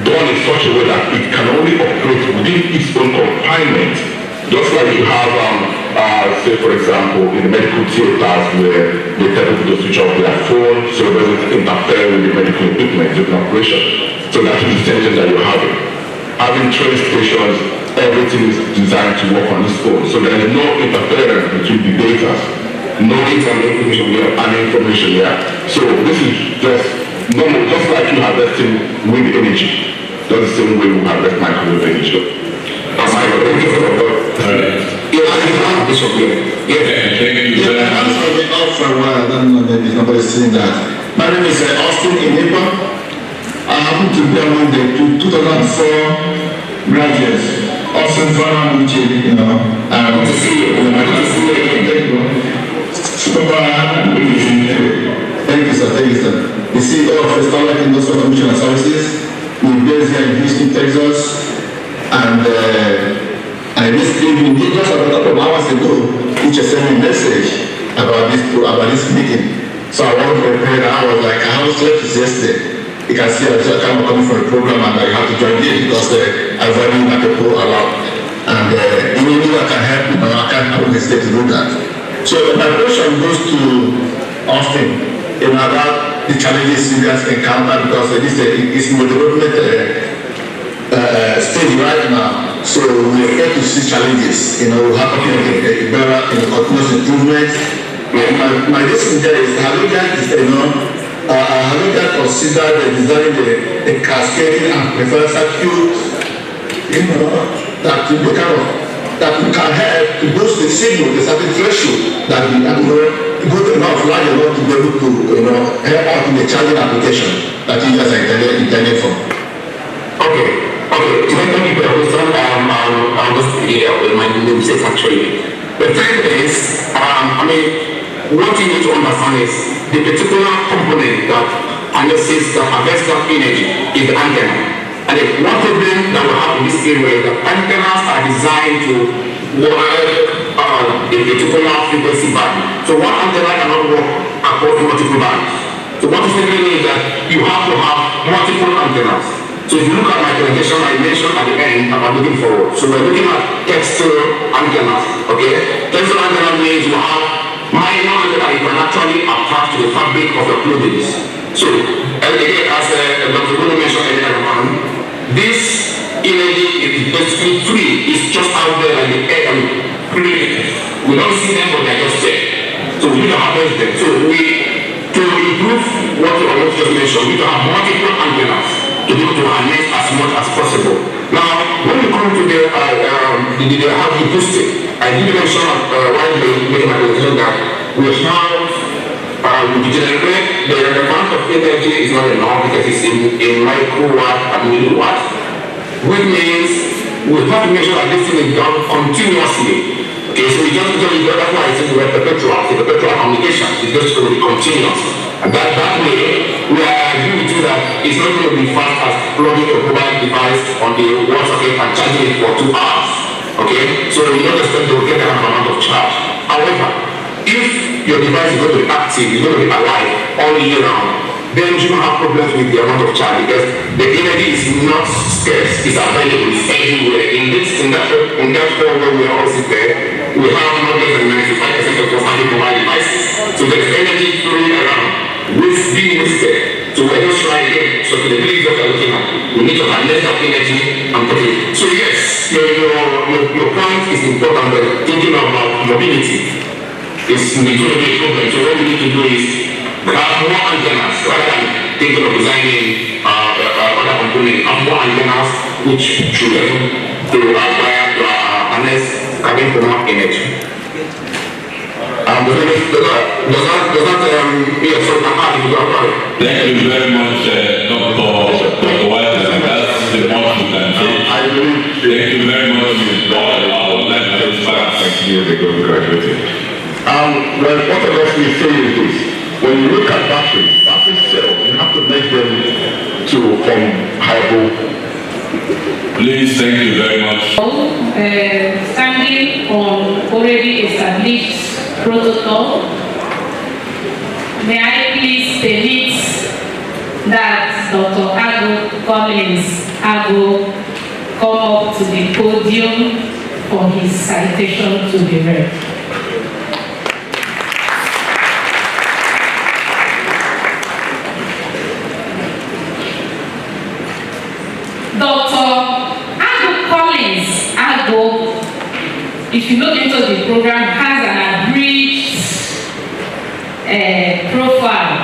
done in such a way that it can only operate within its own confinement. Just like you have, say for example, in the medical theaters where they tell people to switch off their phone so it doesn't interfere with the medical equipment during operation. So that's the intention that you're having. Having train stations, everything is designed to work on this phone. So there is no interference between the data, no data and information here. So this is just normal, just like you harvesting wind energy. just the same way we have left my career in Bishop. That's my Bishop here. Yeah, thank you. Yeah, I'm sorry, off for a while. I don't know, maybe nobody's seen that. My name is Austin Int'L. I happen to be among the 2004 graduates. Austin Farnham, which you know. Good to see you. Good to see you. Thank you. Thank you, sir. Thank you, sir. The CEO of Starlight Industrial Automation and Services. We're based here in Houston, Texas. And I recently, just about a couple of hours ago, which sent me a message about this meeting. So I wanted to prepare. I was like, I was left yesterday. You can see I'm coming from a program and I have to join in because I value that people a lot. And even if I can help, I can't hesitate to do that. So my question goes to Austin about the challenges you guys encounter because this is in the development stage right now. So we expect to see challenges, happening a better continuous improvement. My question there is, have you guys, have you guys considered designing a cascading amplifier circuit, that will can help to boost the signal, the certain threshold that we good enough, large enough to be able to, help out in the charging application that you guys are intended for? Okay. Thank you for your question. I'll just with my mistakes actually. The thing is, what you need to understand is the particular component that harnesses that harvests that energy is the antenna. And one problem that we have in this area is that antennas are designed to work a particular frequency band. So one antenna cannot work across multiple bands. So what is happening is that you have to have multiple antennas. So if you look at my presentation, I mentioned at the end about looking forward. So we're looking at textile antennas, okay? Textile antennas means you have minor antenna that you can actually attach to the fabric of your clothing. So, again, as Dr. Bruno mentioned earlier on, this energy is basically free. It's just out there like the air and free. We don't see them, but they're just there. So we need to harvest them. So to improve what you almost just mentioned, we need to have multiple antennas to be able to harness as much as possible. Now, when we come to the how to boost it, I did mention while making my presentation that we have to generate the amount of energy is not enough because it's in microwatt and milliwatt, which means we have to make sure that this thing is done continuously. Okay, so we just that's why I said we have perpetual communication. It's just going to be continuous. And that way, I agree with you that it's not going to be fast as plugging your mobile device on the wall socket and charging it for 2 hours. Okay, so you don't expect to get that amount of charge. However, if your device is going to be active, it's going to be alive all year round, then you don't have problems with the amount of charge because the energy is not scarce, it's available, it's everywhere. In that form where we are also there, we have more than 95% of us having mobile devices. So there's energy flowing around, being wasted. So we're just trying again. So to the place that we're looking at, we need to harness that energy and put it. So yes, your point is important, but thinking about mobility is going to be a problem. So what we need to do is have more antennas rather than thinking of designing other components. Have more antennas which should to acquire to harness having more energy. Thank you very much, Dr. White. That's the most we can say. Thank you very much for our life back years ago graduated. Well, what I was going to say is this. When you look at battery cells, you have to make them to form hybrid. Please, thank you very much. Standing on already established protocol, may I please permit that Dr. Ago Collins come up to the podium for his citation to be read. Dr. Ago Collins, if you look into the program, has an abridged profile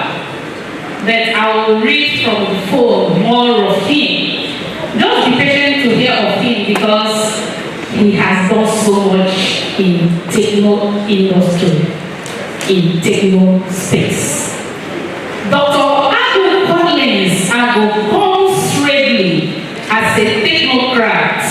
that I will read from the phone more of him. because he has done so much in techno industry, in techno space. Dr. Agu Collins comes readily as a technocrat,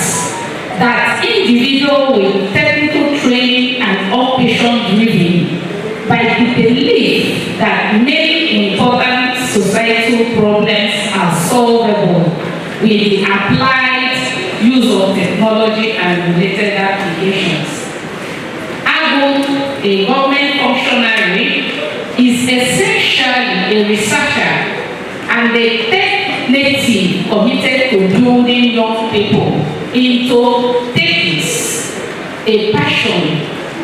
that individual with technical training and operation driven by the belief that many important societal problems are solvable with the applied use of technology and related applications. Agu, a government functionary, is essentially a researcher and a tech native committed to building young people into techies, a passion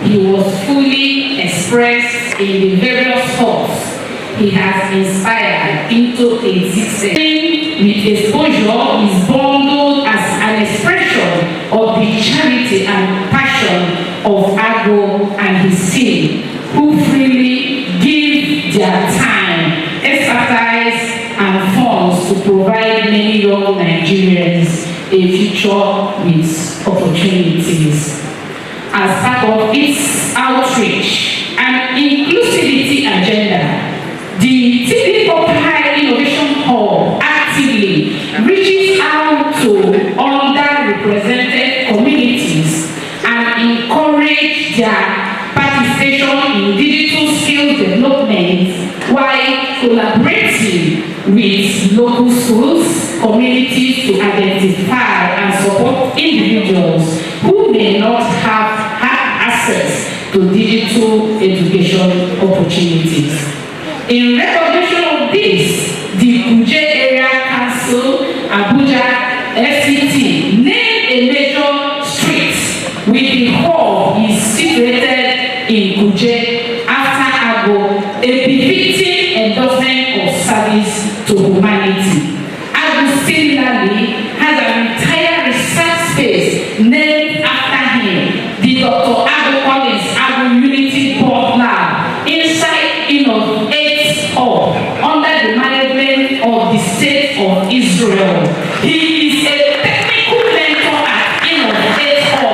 he was fully expressed in the various hubs he has inspired into existence. With exposure is bundled as an expression of the charity and passion of Agu and his team, who freely give their time, expertise, and funds to provide many young Nigerians a future with opportunities. As part of its outreach and inclusivity agenda, the TB Pop High Innovation Hub actively reaches out to underrepresented communities and encourages their participation in digital skills development while collaborating with local schools, communities to identify and support individuals who may not have had access to digital education opportunities. In recognition of this, the Kuje Area Council, Abuja, FCT, named a major street with the hub is situated in Kuje after Agu, a befitting endorsement of service to humanity. Agu similarly has an entire research space named after him, the Dr. Agu Collins Agu Unity Board Lab, inside under the management of the State of Israel. He is a technical mentor at Int'L,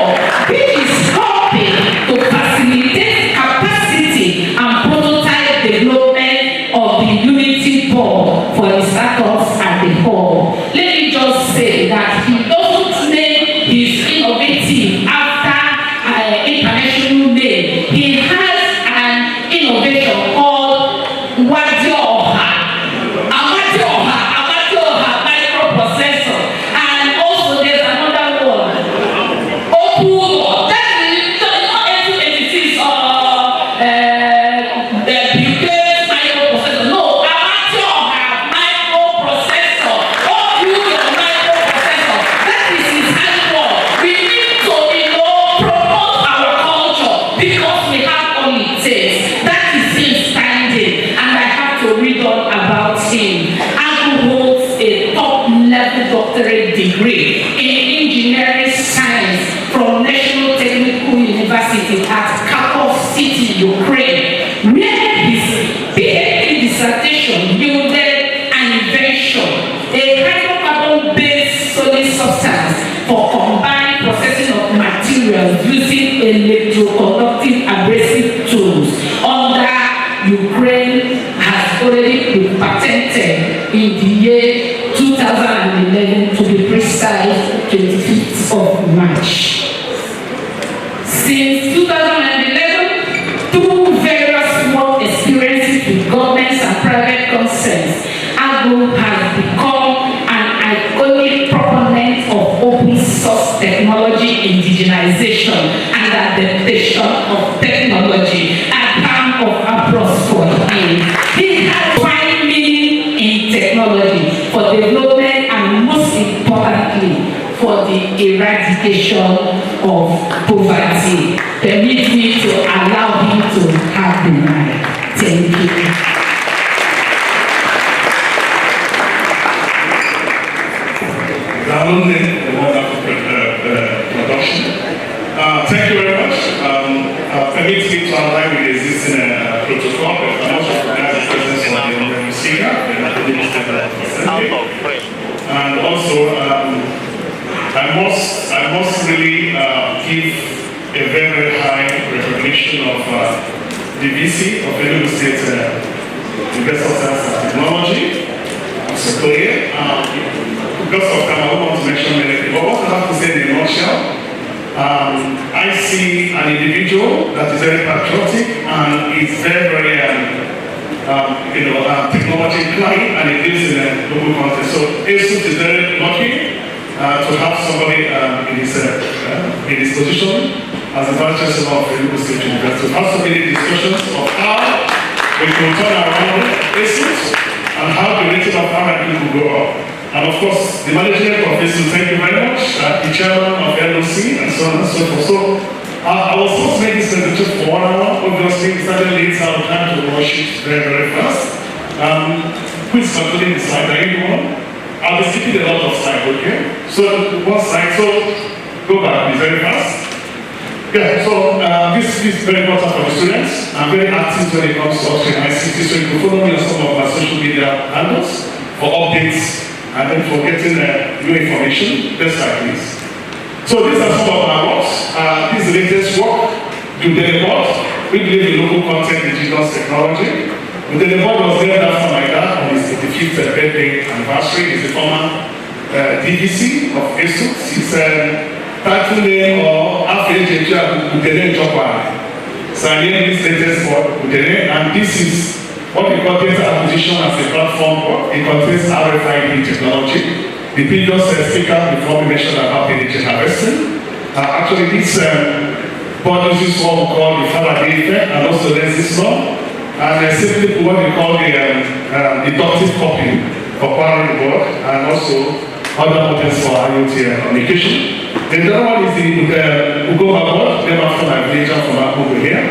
which is helping to facilitate capacity and prototype development of the Unity Board for the startups at the hub. Let me just say that he doesn't name his innovative after international name. He has an innovation called microprocessor, and also there's another one, Opulo. That is not 86 the Buchet microprocessor. No, microprocessor. Opulo microprocessor. That is his handwork. We need to, promote our culture because we have all it takes. That is him standing, and I have to read on about him. Agu holds a top-level doctorate degree in engineering science from National Technical University at Kharkov City, Ukraine, where his PhD dissertation yielded an invention, a hydrocarbon-based solid substance for combined processing of materials using electroconductive abrasive tools. Ukraine has already been patented in the year 2011, to be precise, 25th of March. Since 2011, through various work experiences with governments and private concerns, Agu has become an iconic proponent of open source technology, indigenization, and adaptation of technology, and pound of applause for him. He has found meaning in technology for development and, most importantly, for the eradication of poverty. Permit me to allow him to have the mic. Thank you. Production. Thank you very much. Permit me to align with the existing protocol. I also recognize the presence of the speaker, and also I must really give a very, very high recognition of the VC of Enugu State University of Science and Technology, Insecurity. Because of time, I don't want to mention anything, but what I have to say in a nutshell, I see an individual that is very patriotic and is very, very technology inclined, and it lives in a local context. So ASUS is very lucky to have somebody in his position as the Vice Chancellor of Enugu State University. We have so many discussions of how we can turn around ASUS and how the rating of R&D will go up. And of course, the management of ASUS, thank you very much, the chairman of LOC, and so on and so forth. So I was supposed to make this presentation for 1 hour. Obviously, we started late, so I'm trying to rush it very, very fast. Please continue the slide. Anyone? I'll be skipping a lot of slides, okay? So, one slide, so go back, please, very fast. Yeah, so this is very important for the students. I'm very active when it comes to Upstream ICT, so you can follow me on some of my social media handles for updates and then for getting new information. Next slide, please. So these are some of my works. This is the latest work. The Board, we believe in local content digital technology. The Board was named after my dad on his 85th birthday anniversary. He's a former DVC of ASUS. He's title name or affiliate Udene Chopra. So I named this latest work Udene, and this is what we call data acquisition as a platform work. It contains RFID technology. The previous speaker before we mentioned about data harvesting. Actually, this board uses what we call the Faraday effect and also Lenz's law. And simply what we call the deductive copying for powering the board and also other models for IoT communication. The other one is the Ugova board, named after my villager from Enugu here.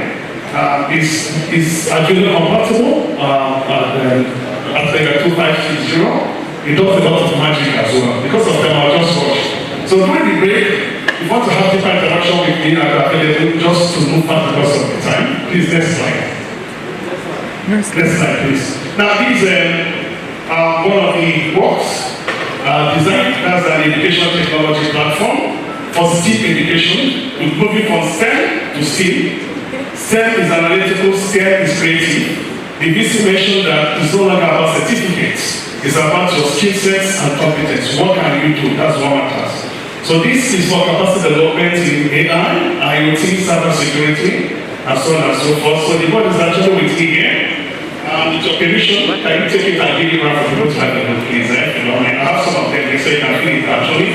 Is Arduino compatible at 2560. It does a lot of magic as well. Because of them, I'll just watch. So during the break, if you want to have deeper interaction with me, I'm available just to move fast because of the time. Please, next slide. Next slide, please. Now, these are one of the works designed as an educational technology platform for STEAM education, moving from STEM to STEAM. STEM is analytical, STEM is creative. The VC mentioned that it's no longer about certificates, it's about your skill sets and competence. What can you do? That's what matters. So this is for capacity development in AI, IoT, cybersecurity, and so on and so forth. So the board is actually with me here. With your permission, can you take it and give it around for people to have a look, please? I have some of them here, so you can feel it actually.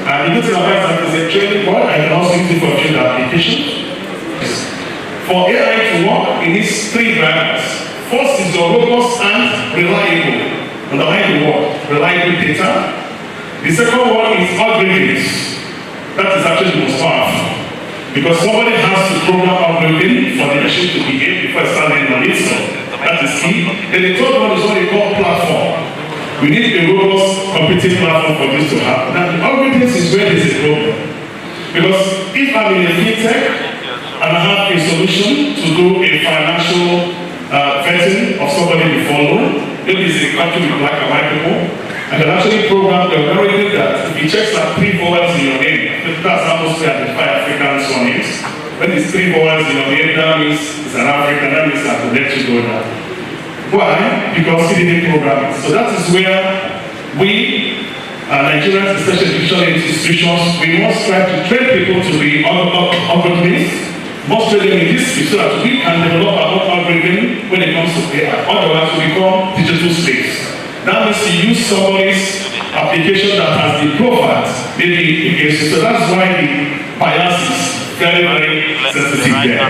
And the good thing about that is a training board. I can also use it for field application. For AI to work, it needs 3 drivers. First is your robust and reliable. Underline the word, reliable data. The second one is algorithms. That is actually the most powerful. Because somebody has to program algorithm for the machine to behave before it starts learning on its own. That is key. And the third one is what they call platform. We need a robust computing platform for this to happen. Now, the algorithms is where there's a problem. Because if I'm in a fintech and I have a solution to do a financial vetting of somebody before loan, maybe it's a country with black and white people, I can actually program the algorithm that if it checks that 3 vowels in your name, that's how most we identify African surnames. When it's 3 vowels in your name, that means it's an African, that means I will let you go now. Why? Because he didn't program it. So that is where we, Nigerians, especially educational institutions, we must try to train people to be algorithmists, must train them in this field so that we can develop our own algorithm when it comes to AI. Otherwise, we become digital slaves. That means you use somebody's application that has been profiled, maybe against you. So that's why the bias is very, very sensitive there.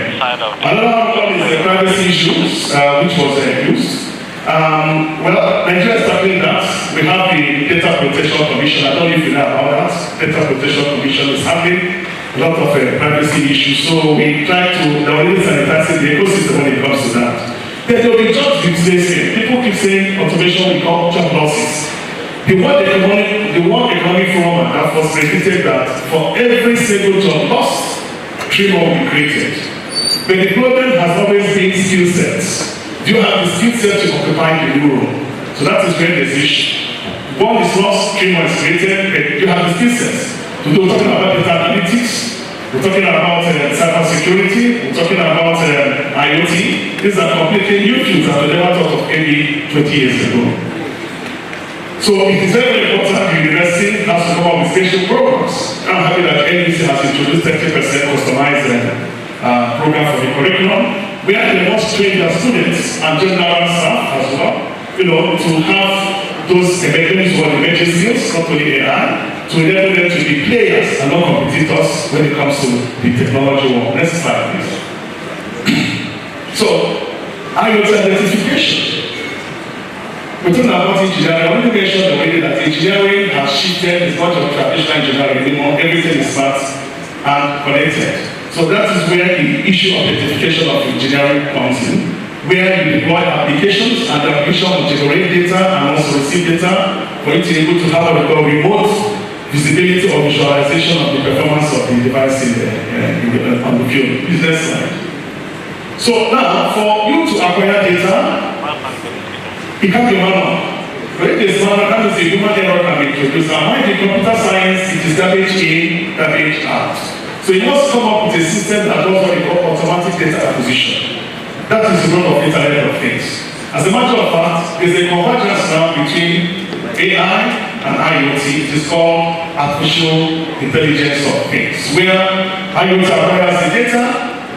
Another one is the privacy issues, which was used. Well, Nigeria is tackling that. We have the Data Protection Commission. I don't know if you know about that. Data Protection Commission is having a lot of privacy issues. So we try to sanitize the ecosystem when it comes to that. Then there will be jobs displacement. People keep saying automation will cause job losses. The World Economic Forum have predicted that for every single job lost, 3 more will be created. But the problem has always been skill sets. Do you have the skill set to occupy the new role? So that is where there's issue. One is lost, 3 more is created, but you have the skill sets. Today we're talking about data analytics, we're talking about cybersecurity, we're talking about IoT. These are completely new fields that we never thought of maybe 20 years ago. So it is very important that the university has to come up with special programs. I'm happy that NUC has introduced 30% customized program for the curriculum, where they must train their students and general staff as well, to have those mechanisms or emerging skills, not only AI, to enable them to be players and not competitors when it comes to the technology world. Next slide, please. So, IoT identification. We're talking about engineering. I want to make sure that engineering has shifted. It's not just traditional engineering anymore. Everything is smart and connected. So that is where the issue of identification of engineering comes in, where you deploy applications and the application will generate data and also receive data for it to be able to have a remote visibility or visualization of the performance of the device on the field. Business side. So now, for you to acquire data, it can be manual. When it is manual, that means a human error can be introduced. And when in computer science, it is garbage in, garbage out. So you must come up with a system that does what we call automatic data acquisition. That is the role of Internet of Things. As a matter of fact, there is a convergence now between AI and IoT. It is called artificial intelligence of things, where IoT acquires the data,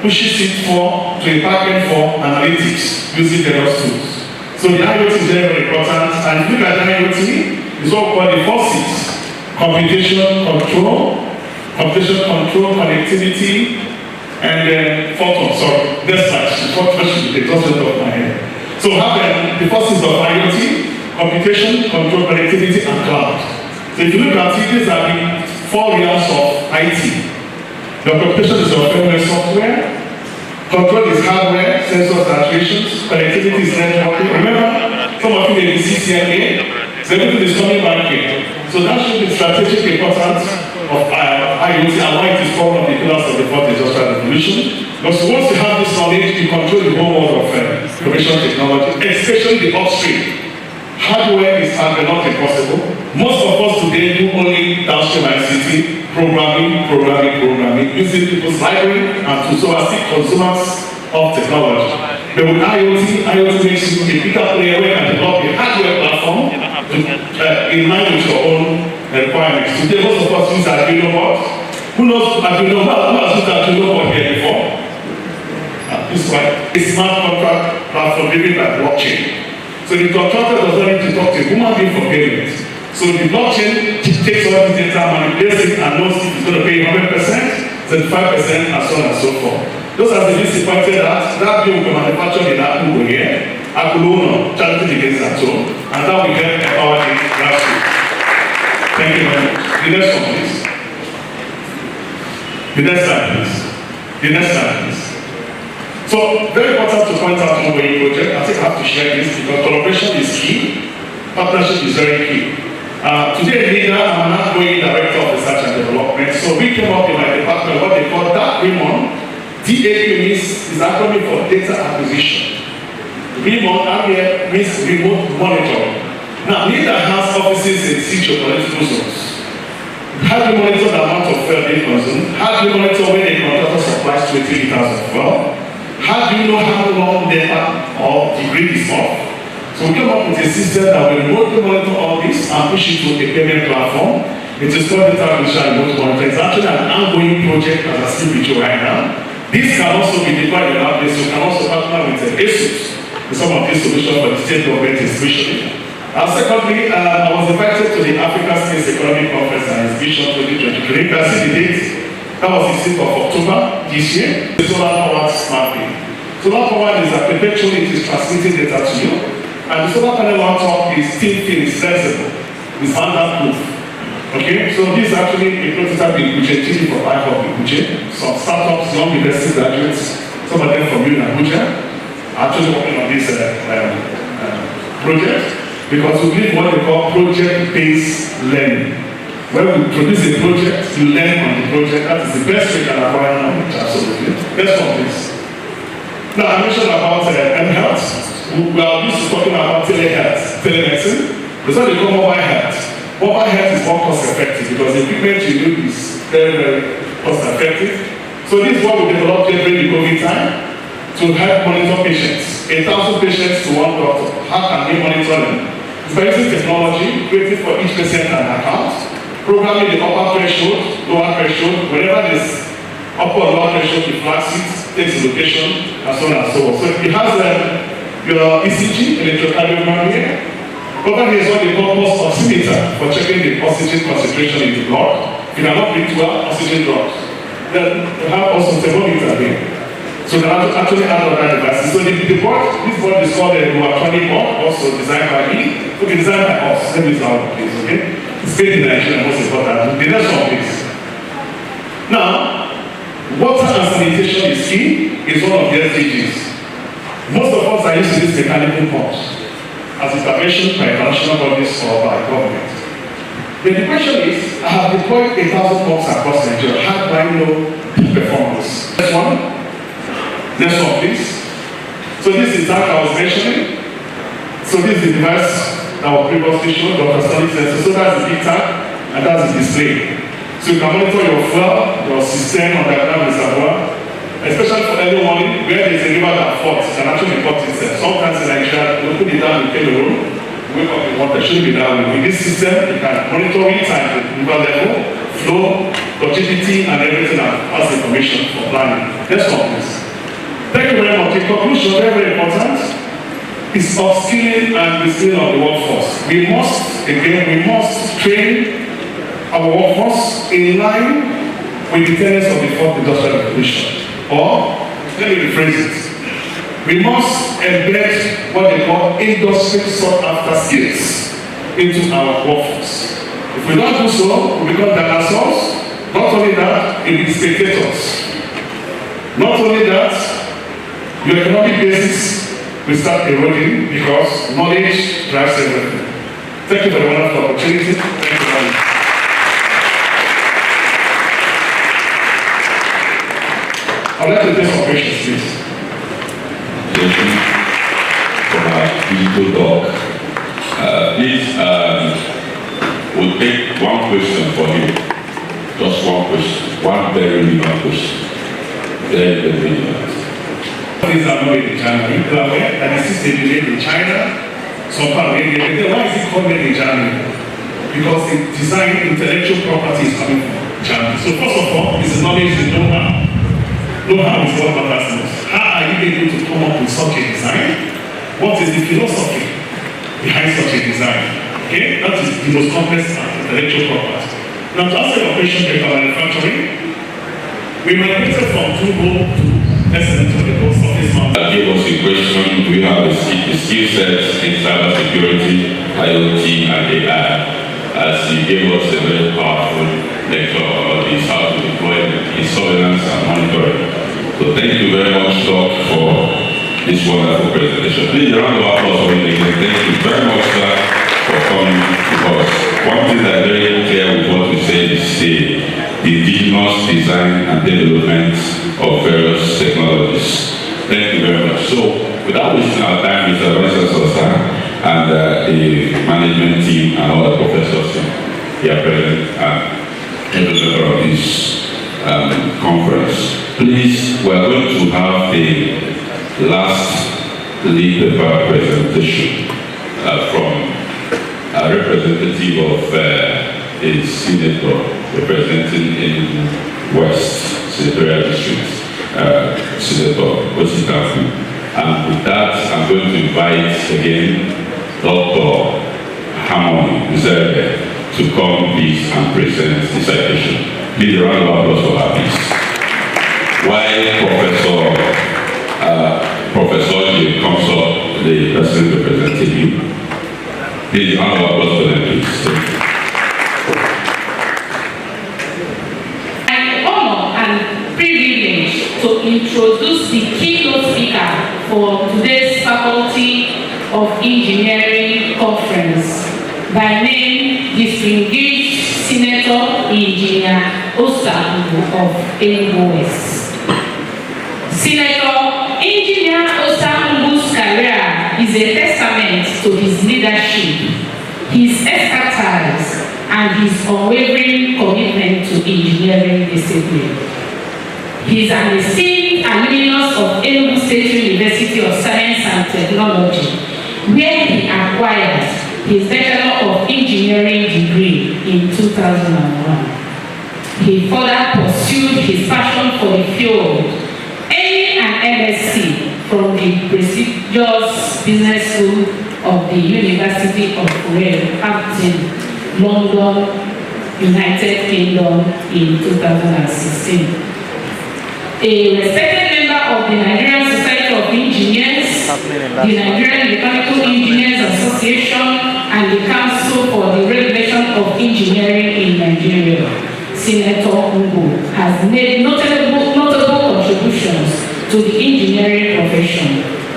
pushes it to a backend for analytics using various tools. So the IoT is very, very important. And if you look at IoT, it's what we call the 4 C's: computation control, connectivity, and photon. Sorry, next slide. The fourth question, it doesn't off my head. So have the 4 C's of IoT: computation, control, connectivity, and cloud. So if you look at it, these are the 4 realms of IT. The computation is your firmware software. Control is hardware, sensors, actuations. Connectivity is networking. Remember, some of you may be CCNA, so everything is coming back here. So that should be strategic importance of IoT and why it is called one of the pillars of the 4th industrial revolution. Because once you have this knowledge, you control the whole world of information technology, especially the upstream. Hardware is not impossible. Most of us today do only downstream ICT, programming, using people's library and to so as consumers of technology. But with IoT makes you a bigger player where you can develop a hardware platform in line with your own requirements. Today, most of us use Arduino board. Who knows Arduino board? Who has used Arduino board here before? This is why a smart contract platform driven by blockchain. So the contractor does not need to talk to a human being for payment. So the blockchain takes all this data, manipulates it, and knows if it's going to pay 100%, 75%, and so on and so forth. Just as the VC pointed out, that bill will be manufactured in Enugu here, Akuluno, charity against that home, and that will help empower the grassroots. Thank you very much. The next one, please. The next slide, please. The next slide, please. So, very important to point out on the project. I think I have to share this because collaboration is key, partnership is very key. Today, leader, I'm an outgoing director of research and development. So we came up in my department what they call DAQ. DAQ is acronym for data acquisition. REMON means remote monitoring. Now, leader has offices in situ political zones. How do you monitor the amount of fuel being consumed? How do you monitor when a contractor supplies 20 liters of fuel? How do you know how long data or the grid is off? So we came up with a system that will remotely monitor all this and push it to a payment platform. It is called data acquisition remote monitoring. It's actually an ongoing project that I still with you right now. This can also be deployed in our place. We can also partner with ASUS with some of these solutions for the state government especially. And secondly, I was invited to the Africa Space Economic Conference and Exhibition 2023. You can see the date. That was the 6th of October this year. The solar powered smart grid. Solar powered is that perpetually it is transmitting data to you. And the solar panel on top is still thin, it's sensible, it's under-proof. Okay, so this is actually a prototype in Abuja, teaching for life of Abuja. Some startups, young university graduates, some of them from Abuja, are actually working on this project because we believe what they call project-based learning. When we produce a project, you learn on the project. That is the best way to acquire knowledge, absolutely. Let's go this. Now, I mentioned about M-Health. We are used to talking about telehealth, telemedicine. It's what they call mobile health. Mobile health is more cost effective. expensive because the equipment you need is very, very cost effective. So this is what we developed during the COVID time to help monitor patients. 1,000 patients to one doctor. How can we monitor them? It's by using technology, creating for each patient an account, programming the upper threshold, lower threshold, whenever there's upper or lower threshold, the flag seat takes the location, and so on and so on. So it has your ECG, electrocardiogram here. Over here is what they call pulse oximeter for checking the oxygen concentration in the blood. If you cannot breathe well, oxygen drops. Then you have also thermometer here. So they actually add other devices. So this board is called the electronic board, also designed by me. Okay, designed by us. Let me use our please, okay? It's made in Nigeria, most important. The next one, please. Now, water and sanitation is key. It's one of the SDGs. Most of us are used to these mechanical pumps as intervention by international bodies or by government. But the question is, I have deployed 1,000 pumps across Nigeria. How do I know the performance? Next one. Next one, please. So this is that I was mentioning. So this is the device that was previously shown, Dr. Stanley says. So that's the big tag, and that's the display. So you can monitor your fuel, your system, underground reservoir, especially for early morning, where there's a river that falls, it can actually report itself. Sometimes in Nigeria, you put it down in the room, wake up in water, shouldn't be down. With this system, you can monitor real time the river level, flow, longevity, and everything that has information for planning. Next one, please. Thank you very much. In conclusion, very, very important, is upskilling and reskilling of the workforce. We must train our workforce in line with the tenets of the fourth industrial revolution. Or, let me rephrase it. We must embed what they call industry sought-after skills into our workforce. If we don't do so, we become dinosaurs. Not only that, we will be spectators. Not only that, your economic basis will start eroding because knowledge drives everything. Thank you for the wonderful opportunity. Thank you very much. I'd like to take some questions, please. Thank you for our digital talk. Please, we'll take one question for you. Just one question. One very relevant question. Very, very relevant. These are not made in China. People are aware that the system is made in China. Some part of India. Why is it called made in China? Because the design intellectual property is coming from China. So first of all, it's knowledge and know-how. Know-how is what matters most. How are you able to come up with such a design? What is the philosophy behind such a design? Okay, that is the most complex intellectual property. Now to answer your question about manufacturing, we migrated from 2-row to SN to the post office. Give us a question. We have a skill set in cybersecurity, IoT, and AI. As he gave us a very powerful lecture about this, how to deploy in surveillance and monitoring. So thank you very much, Doc, for this wonderful presentation. Please, a round of applause for him again. Thank you very much, sir, for coming to us. One thing that is very clear with what we say is the indigenous design and development of various technologies. Thank you very much. So, without wasting our time, Mr. Vice Chancellor and the management team and all the professors here present and every member of this conference, please, we are going to have the last lead paper presentation from a representative of a senator representing in West Senatorial District, Senator Ositafu. And with that, I'm going to invite again Dr. Harmony Zerbe to come please and present the citation. Please, a round of applause for her, please. While Professor J comes up, the person representing you, please, a round of applause for them, please. An honor and privilege to introduce the keynote speaker for today's Faculty of Engineering Conference. By name, distinguished Senator Engineer Osamu of Enugu West. Senator Engineer Osamu's career is a testament to his leadership, his expertise, and his unwavering commitment to engineering discipline. He is an esteemed alumnus of Enugu State University of Science and Technology, where he acquired his Bachelor of Engineering degree in 2001. He further pursued his passion for the field, earning an MSc from the prestigious business school of the University of Southampton, London, United Kingdom in 2016. A respected member of the Nigerian Society of Engineers, the Nigerian Mechanical Engineers Association, and the Council for the Regulation of Engineering in Nigeria, Senator Enugu has made notable contributions to the engineering profession,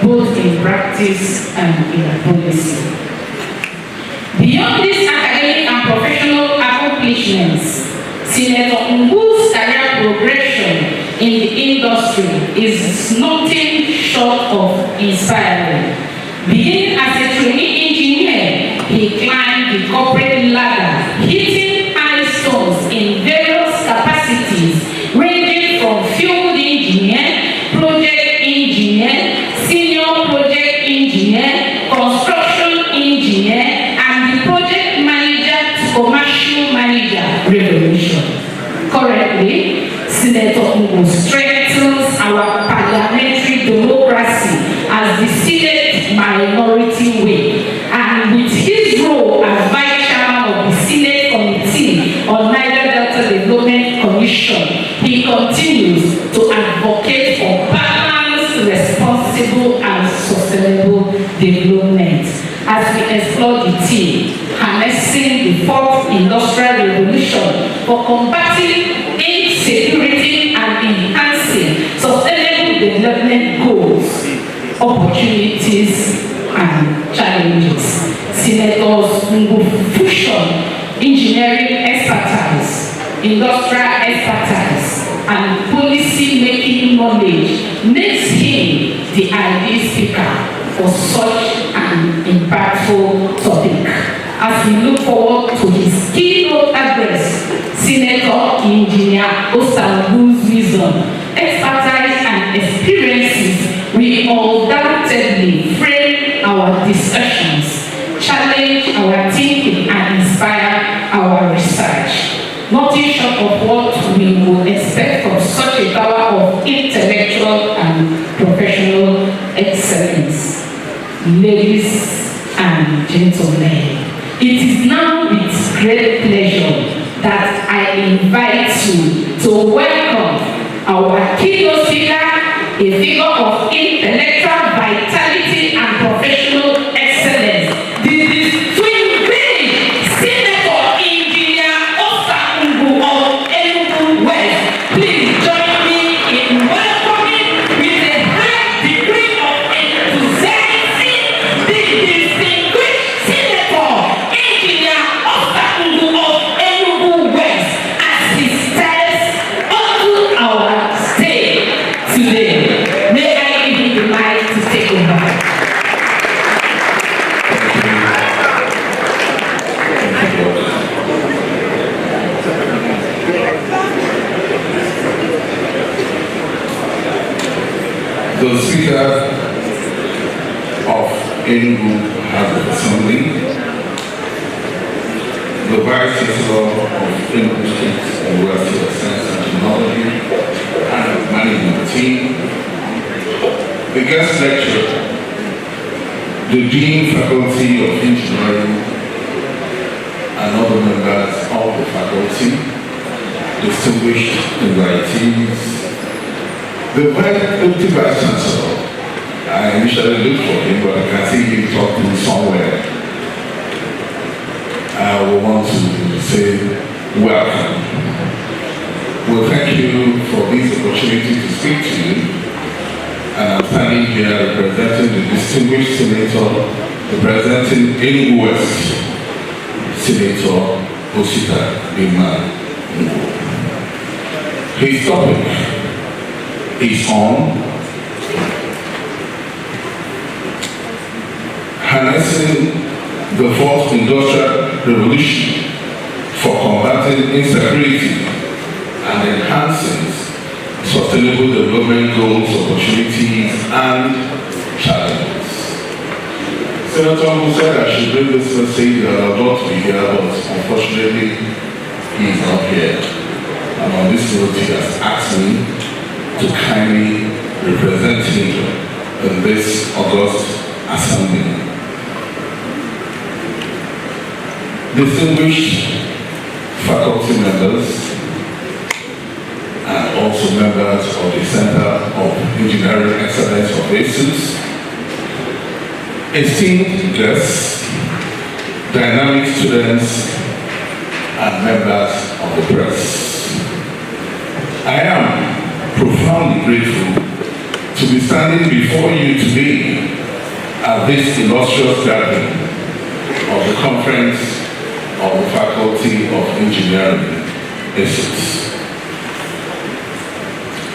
both in practice and in policy. Beyond these academic and professional accomplishments, Senator Enugu's career progression in the industry is nothing short of inspiring. Beginning as a trainee engineer, he climbed the corporate ladder, hitting milestones in various capacities, ranging from field engineer, project engineer, senior project engineer, construction engineer, and the project manager to commercial manager revolution. Currently, Senator Enugu strengthens our parliamentary democracy as the Senate Minority Whip, and with his role as Vice Chairman of the Senate Committee on Niger Delta Development Commission, he continues to advocate for balanced, responsible, and sustainable development as we explore the theme, harnessing the fourth industrial revolution for combating insecurity and enhancing sustainable development goals, opportunities, and challenges. Senators Enugu fusion engineering expertise, industrial expertise, and policy-making knowledge makes him the ideal speaker for such an impactful topic. As we look forward to his keynote address, Senator Engineer Osamu's wisdom, expertise, and experiences will undoubtedly frame our discussions, challenge our thinking, and inspire our research. Nothing short of what we would expect from such a power of intellectual and professional excellence. Ladies and gentlemen, it is now with great pleasure that I invite you to welcome our keynote speaker, a figure of intellectual vitality and professional excellence, the distinguished Senator Engineer Osamu's of Enugu West. Please join me in welcoming with a high degree of enthusiasm the distinguished Senator Engineer Osamu's of Enugu West as he steps onto our stage today. May I give you the mic to take over. The Speaker of Enugu House of Assembly, the Vice Chancellor of Enugu State University of Science and Technology, and the management team, the guest lecturer, the Dean Faculty of Engineering, and other members of the faculty, distinguished invitees, the Deputy Vice Chancellor. I initially looked for him, but I can see him talking somewhere. I would want to say welcome. Well, thank you for this opportunity to speak to you. And I'm standing here representing the distinguished senator representing Enugu West, Senator Osita Bima. His topic is on harnessing the fourth industrial revolution combating insecurity and enhancing sustainable development goals, opportunities, and challenges. Senator Who said I should bring this message that I would love to be here, but unfortunately, he is not here. And on this note, he has asked me to kindly represent him in this August assembly. Distinguished faculty members and also members of the Center of Engineering Excellence of ASUS, esteemed guests, dynamic students, and members of the press. I am profoundly grateful to be standing before you today at this illustrious gathering of the Conference of the Faculty of Engineering, ASUS.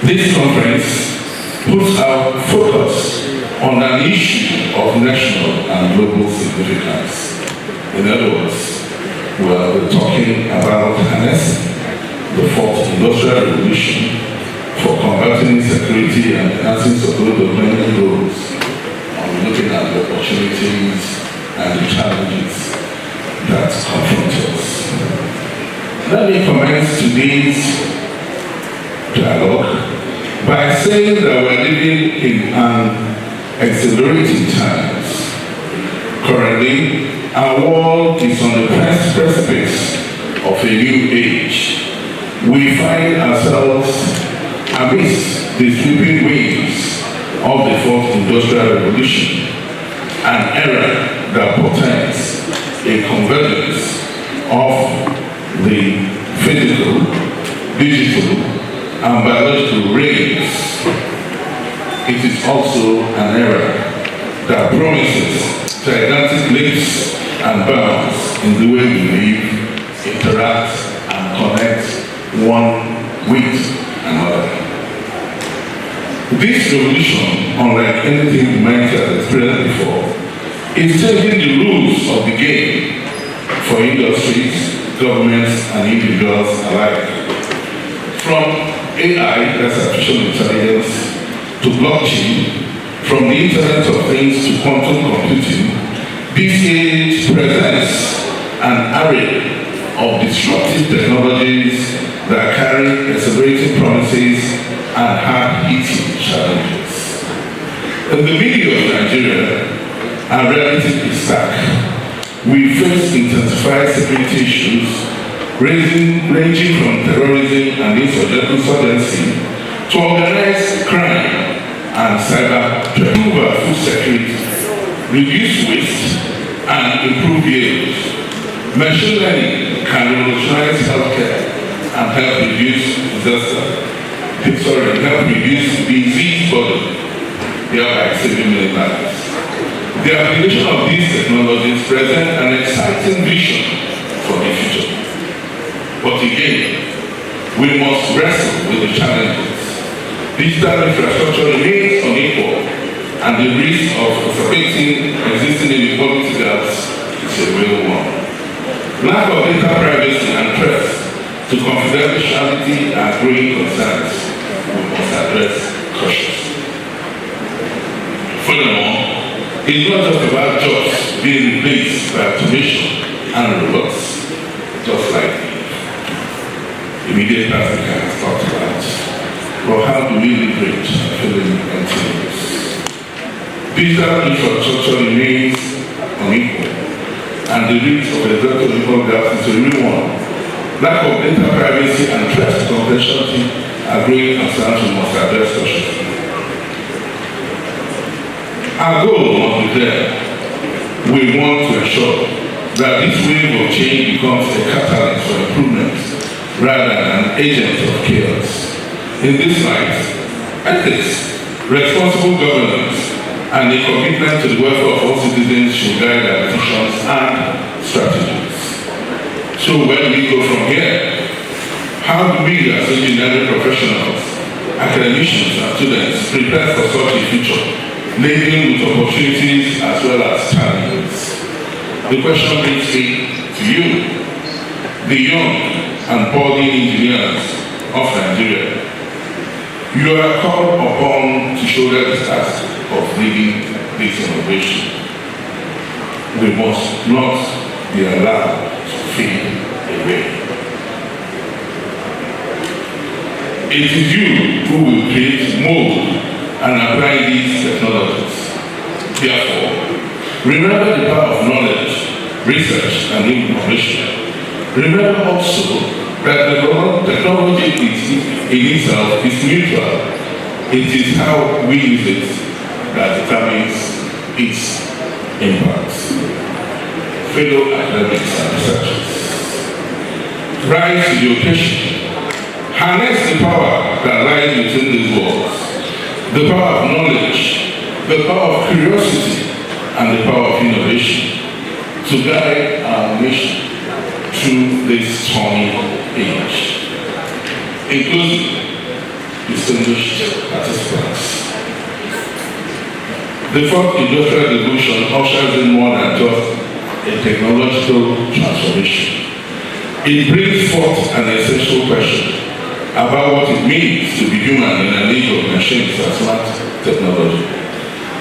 This conference puts our focus on an issue of national and global significance. In other words, we're talking about harnessing the fourth industrial revolution for combating insecurity and enhancing sustainable development goals, and looking at the opportunities and the challenges that confront us. Let me commence today's dialogue by saying that we're living in an accelerating times. Currently, our world is on the precipice of a new age. We find ourselves amidst the sweeping waves of the fourth industrial revolution, an era that portends a convergence of the physical, digital, and biological rays. It is also an era that promises gigantic leaps and bounds in the way we live, interact, and connect one with another. This revolution, unlike anything humanity has experienced before, is changing the rules of the game for industries, governments, and individuals alike. From AI, that's artificial intelligence, to blockchain, from the Internet of Things to quantum computing, this age presents an array of disruptive technologies that carry accelerating promises and hard-hitting challenges. In the middle of Nigeria, our reality is stark. We face intensified security issues ranging from terrorism and insurgency to organized crime and cyber threat. Improve our food security, reduce waste, and improve yields. Machine learning can revolutionize healthcare and help reduce disease burden, thereby saving many lives. The application of these technologies present an exciting vision for the future. But again, we must wrestle with the challenges. Digital infrastructure remains unequal, and the risk of exacerbating existing inequality gaps is a real one. Lack of data privacy and threats to confidentiality are growing concerns we must address cautiously. Furthermore, it's not just about jobs being replaced by automation and robots, just like immediate past has talked about. But how do we leverage filling emptiness? Digital infrastructure remains unequal, and the risk of executive equal gaps is a real one. Lack of data privacy and threats to confidentiality are growing concerns we must address cautiously. Our goal must be clear. We want to ensure that this wave of change becomes a catalyst for improvement rather than an agent of chaos. In this light, ethics, responsible governance, and a commitment to the welfare of all citizens should guide our decisions and strategies. So where do we go from here? How do we as engineering professionals, academicians and students prepare for such a future, laden with opportunities as well as challenges? The question brings me to you, the young and body engineers of Nigeria, you are called upon to shoulder the task of leading this innovation. We must not be allowed to fade away. It is you who will create, mold, and apply these technologies. Therefore, remember the power of knowledge, research, and innovation. Remember also that the technology in itself is neutral. It is how we use it that determines its impact. Fellow academics and researchers, rise to the occasion. Harness the power that lies within these walls, the power of knowledge, the power of curiosity, and the power of innovation to guide our nation through this stormy age. In closing, distinguished participants, the fourth industrial revolution ushers in more than just a technological transformation. It brings forth an essential question about what it means to be human in an age of machines and smart technology.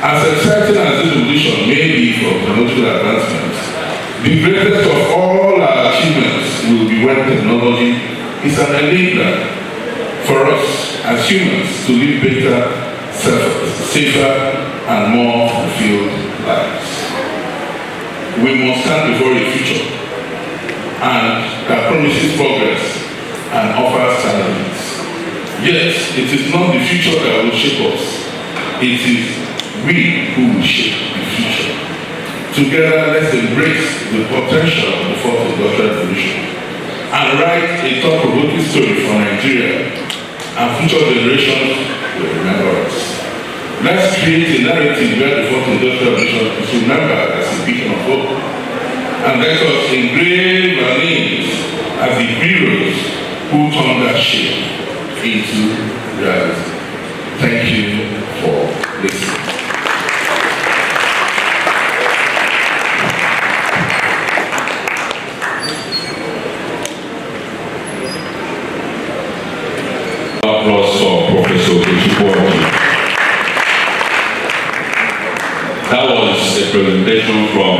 As exciting as this revolution may be for technological advancements, the greatest of all our achievements will be when technology is an enabler for us as humans to live better, safer, and more fulfilled lives. We must stand before a future and that promises progress and offers challenges. Yet, it is not the future that will shape us. It is we who will shape the future. Together, let's embrace the potential of the fourth industrial revolution and write a thought-provoking story for Nigeria and future generations will remember us. Let's create a narrative where the fourth industrial revolution is remembered as a beacon of hope. And let us engrave our names as the heroes who turned that ship into reality. Thank you for listening. Applause for Professor Int'L. That was a presentation from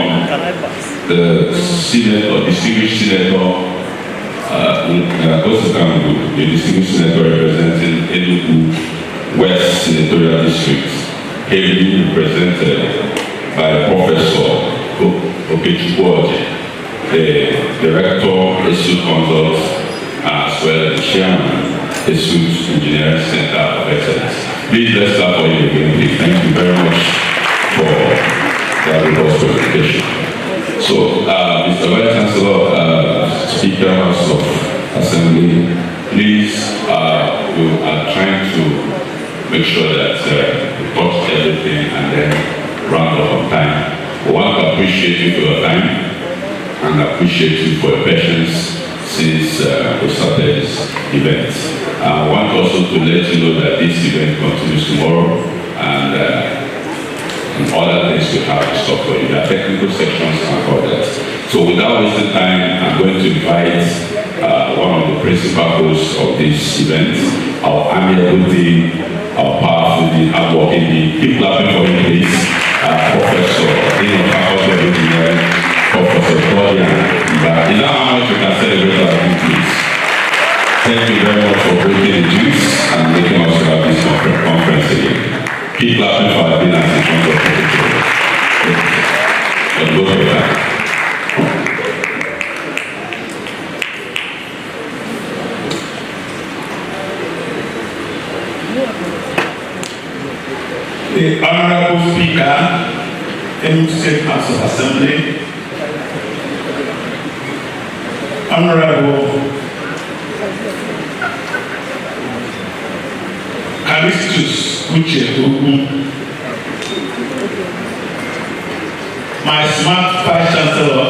the Senator, distinguished Senator Enugu, the distinguished senator representing Enugu West Senatorial District, heavily represented by Professor Okechukwu, the Director, Esut Consult, as well as the Chairman, Esut Engineering Center of Excellence. Please let's start for you again, please. Thank you very much for that robust presentation. So, Mr. Vice Chancellor, Speaker, House of Assembly, please, we are trying to make sure that we touch everything and then round up on time. We want to appreciate you for your time and appreciate you for your patience since we started this event. I want also to let you know that this event continues tomorrow and other things we have to stop for you. There are technical sections and all that. So without wasting time, I'm going to invite one of the principal hosts of this event, our amiable team, our powerful team, hardworking team. Keep clapping for him, please. Professor, Dean of Faculty of Engineering, Professor Claudia. Is that how much we can celebrate our victories? Thank you very much for breaking the juice and making us have this conference again. Keep clapping for our dinners in front of the go for that. The Honorable Speaker, Enugu State House of Assembly, Honorable Callistus Uche, my smart Vice Chancellor,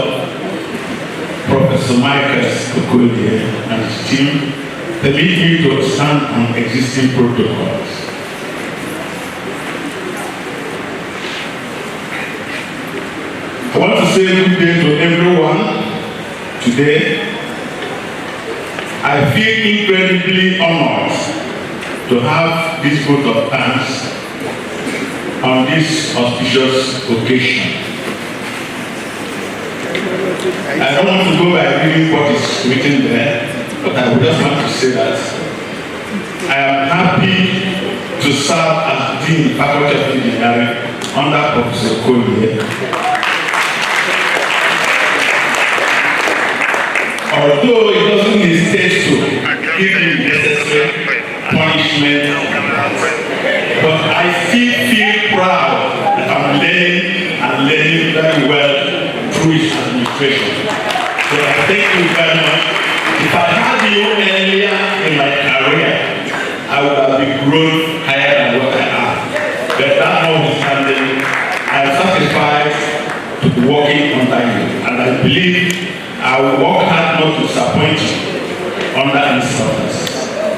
Professor Michael Okoye, and his team, permit me to expand on existing protocols. I want to say good day to everyone today. I feel incredibly honored to have this vote of thanks on this auspicious occasion. I don't want to go by reading what is written there, but I would just want to say that I am happy to serve as Dean Faculty of Engineering under Professor Okoye. Although it doesn't hesitate to give me necessary punishment, but I still feel proud that I'm learning very well through his administration. So I thank you very much. If I had you earlier in my career, I would have been grown higher than what I am. But that notwithstanding, I am satisfied to be working under you, and I believe I will work hard not to disappoint you under his service.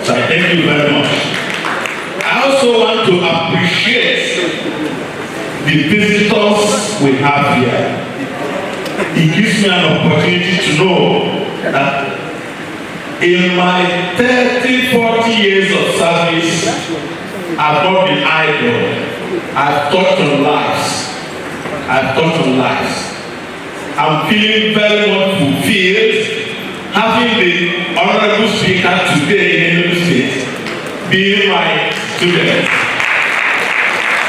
So I thank you very much. I also want to appreciate the visitors we have here. It gives me an opportunity to know that in my 30-40 years of service, I've not been idle. I've touched on lives. I'm feeling very much fulfilled having the honorable speaker today in Enugu State being my student.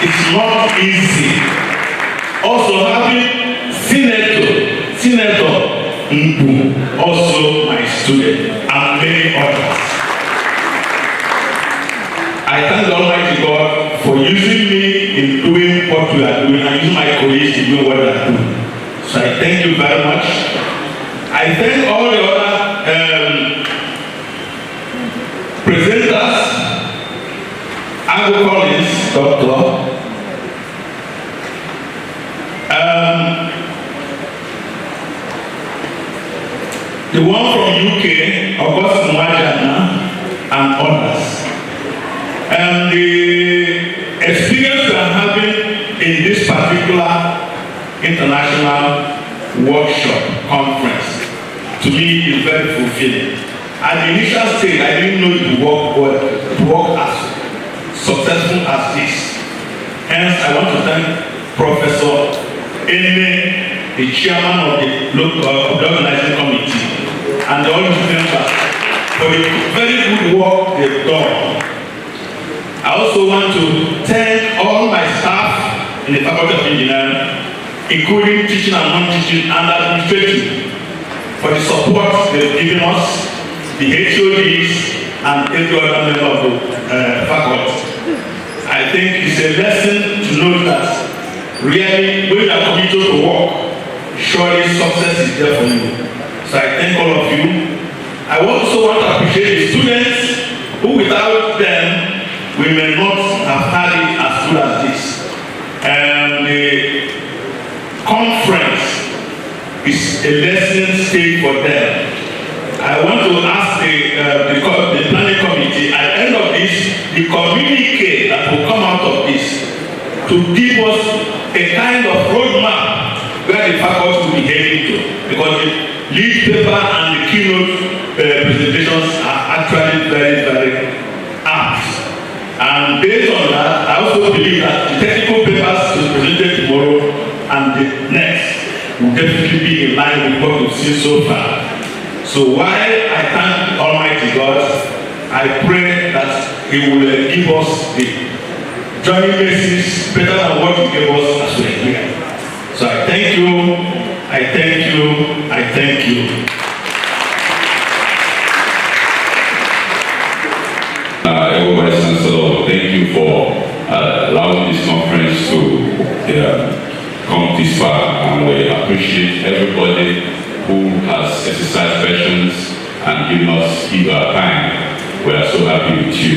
It's not easy. Also having Senator Int'L, also my student, and many others. I thank the Almighty God for using me in doing what we are doing and using my colleagues to do what they are doing. So I thank you very much. I thank all the other presenters, Collins, Doctor, the one from UK, August Mwajana, and others. And the experience we are having in this particular international workshop conference to me is very fulfilling. At the initial stage, I didn't know it would work as successful as this. Hence, I want to thank Professor Ene, the chairman of the organizing committee, and all the members for the very good work they've done. I also want to thank all my staff in the Faculty of Engineering, including teaching and non-teaching and administrative, for the support they've given us, the HODs, and every other member of the faculty. I think it's a lesson to know that really, when you are committed to work, surely success is there for you. So I thank all of you. I also want to appreciate the students who, without them, we may not have had it as good as this. And the conference is a lesson stage for them. I want to ask the planning committee at the end of this, the communique that will come out of this, to give us a kind of roadmap where the faculty will be heading to. Because the lead paper and the keynote presentations are actually very, very apt. And based on that, I also believe that the technical papers to be presented tomorrow and the next will definitely be in line with what we've seen so far. So while I thank Almighty God, I pray that He will give us the journey basis better than what He gave us as we're here. So I thank you, I thank you, I thank you. Everybody, Chancellor, thank you for allowing this conference to come this far, and we appreciate everybody who has exercised patience and given us our time. We are so happy with you.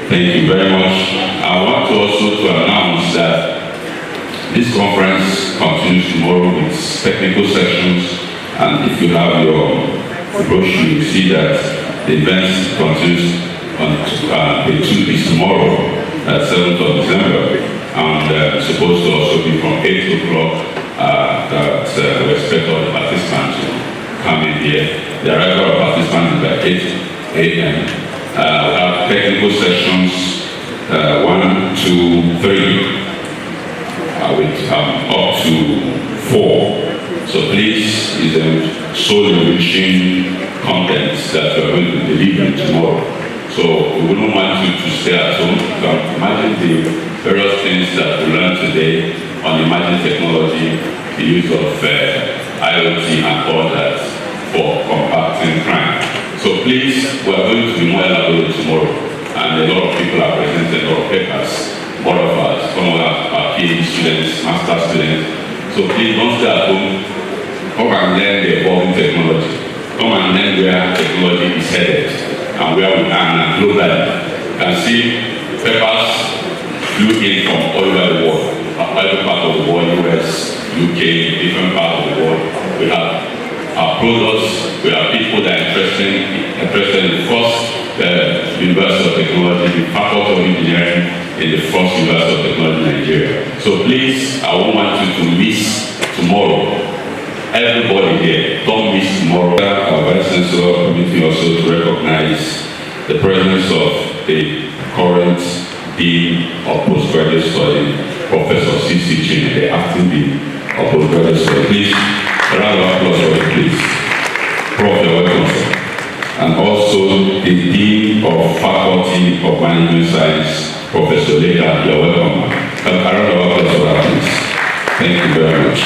Thank you very much. I want to also announce that this conference continues tomorrow with technical sections, and if you have your brochure, you see that the event continues on day 2 is tomorrow at 7th of December, and supposed to also be from 8 o'clock. That we expect all the participants to come in here. The arrival of participants is by a.m. We have technical sessions 1, 2, 3, with up to 4. So please, is soul enriching content that we are going to deliver tomorrow. So we wouldn't want you to stay at home. You can imagine the various things that we learned today on emerging technology, the use of IoT and all that for combating crime. So please, we are going to be more elaborate tomorrow, and a lot of people are presenting a lot of papers. All of us, some of our PhD students, master students. So please don't stay at home. Come and learn the evolving technology. Come and learn where technology is headed and where we are now globally. You can see papers flew in from all over the world, every part of the world, US, UK, different parts of the world. We have our products, we have people that are interested in the first University of Technology, the Faculty of Engineering in the first University of Technology in Nigeria. So please, I won't want you to miss tomorrow. Everybody here, don't miss tomorrow. Our Vice Chancellor permits me also to recognize the presence of the current Dean of Postgraduate Study, Professor C.C. Chin, the acting Dean of Postgraduate Study. Please, a round of applause for him, please. Prof, you're welcome, sir. And also the Dean of Faculty of Management Science, Professor Leka, you're welcome. A round of applause for that, please. Thank you very much.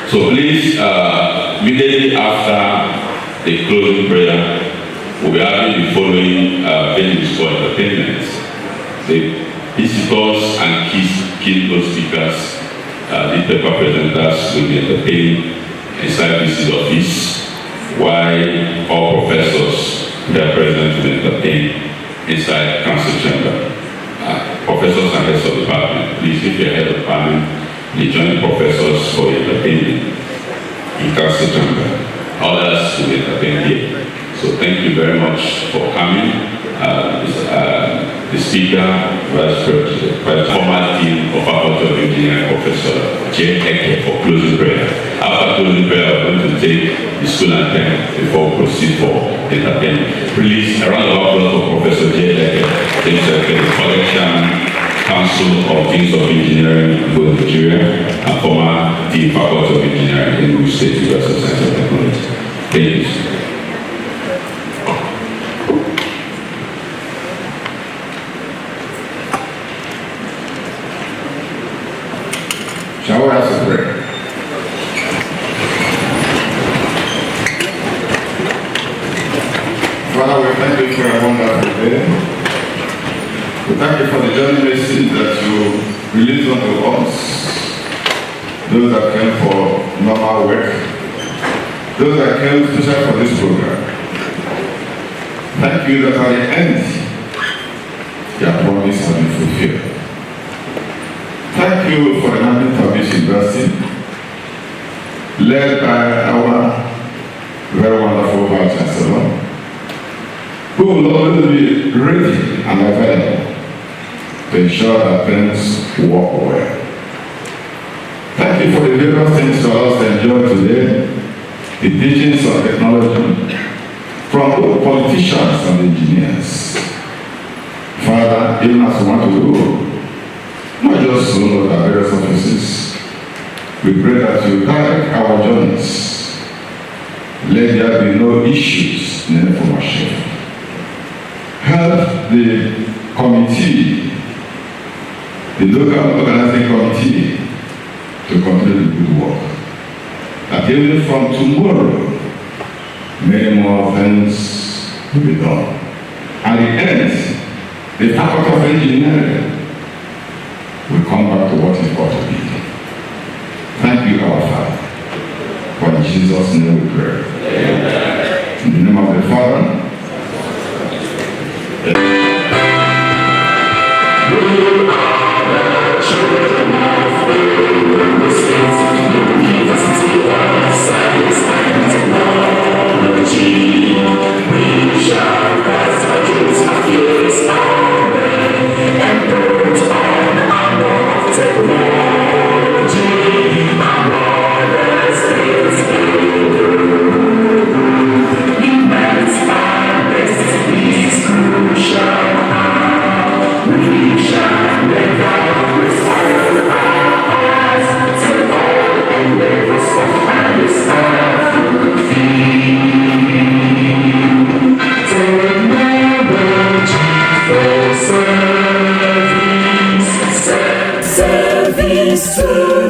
So please, immediately after the closing prayer, we'll be having the following venues for entertainment. The visitors and keynote speakers, the paper presenters will be entertained inside this office, while all professors that are present will be entertained inside council chamber. Professors and heads of department, please, if you're head of department, the joint professors for entertainment in council chamber. Others will entertain here. So thank you very much for coming. The speaker, Vice President, former Dean of Faculty of Engineering, Professor J. Eke, for closing prayer. After closing prayer, we're going to take the school anthem before we proceed for entertainment. Please, a round of applause for Professor J. Eke, the collection Council of Deans of Engineering in Nigeria, and former Dean Faculty of Engineering in Enugu State University of Science and Technology. Thank you. Shall we ask a prayer? Father, we thank you for a wonderful day. We thank you for the journey message that you released unto us, those that came for normal work, those that came special for this program. Thank you that at the end, your promise has been fulfilled. Thank you for the management of this university, led by our very wonderful Vice Chancellor, who will always be ready and available to ensure that things work well. Thank you for the various things for us to enjoy today, the teachings of technology from both politicians and engineers. Father, even as we want to go, not just solo but various offices, we pray that you guide our journeys. Let there be no issues in any form or shape. Help the committee, the local organizing committee, to continue the good work. That even from tomorrow, many more things will be done. At the end, the Faculty of Engineering will come back to what it ought to be. Thank you, our Father. For in Jesus' name we pray. Amen. In the name of the Father, Technology. Insecurity.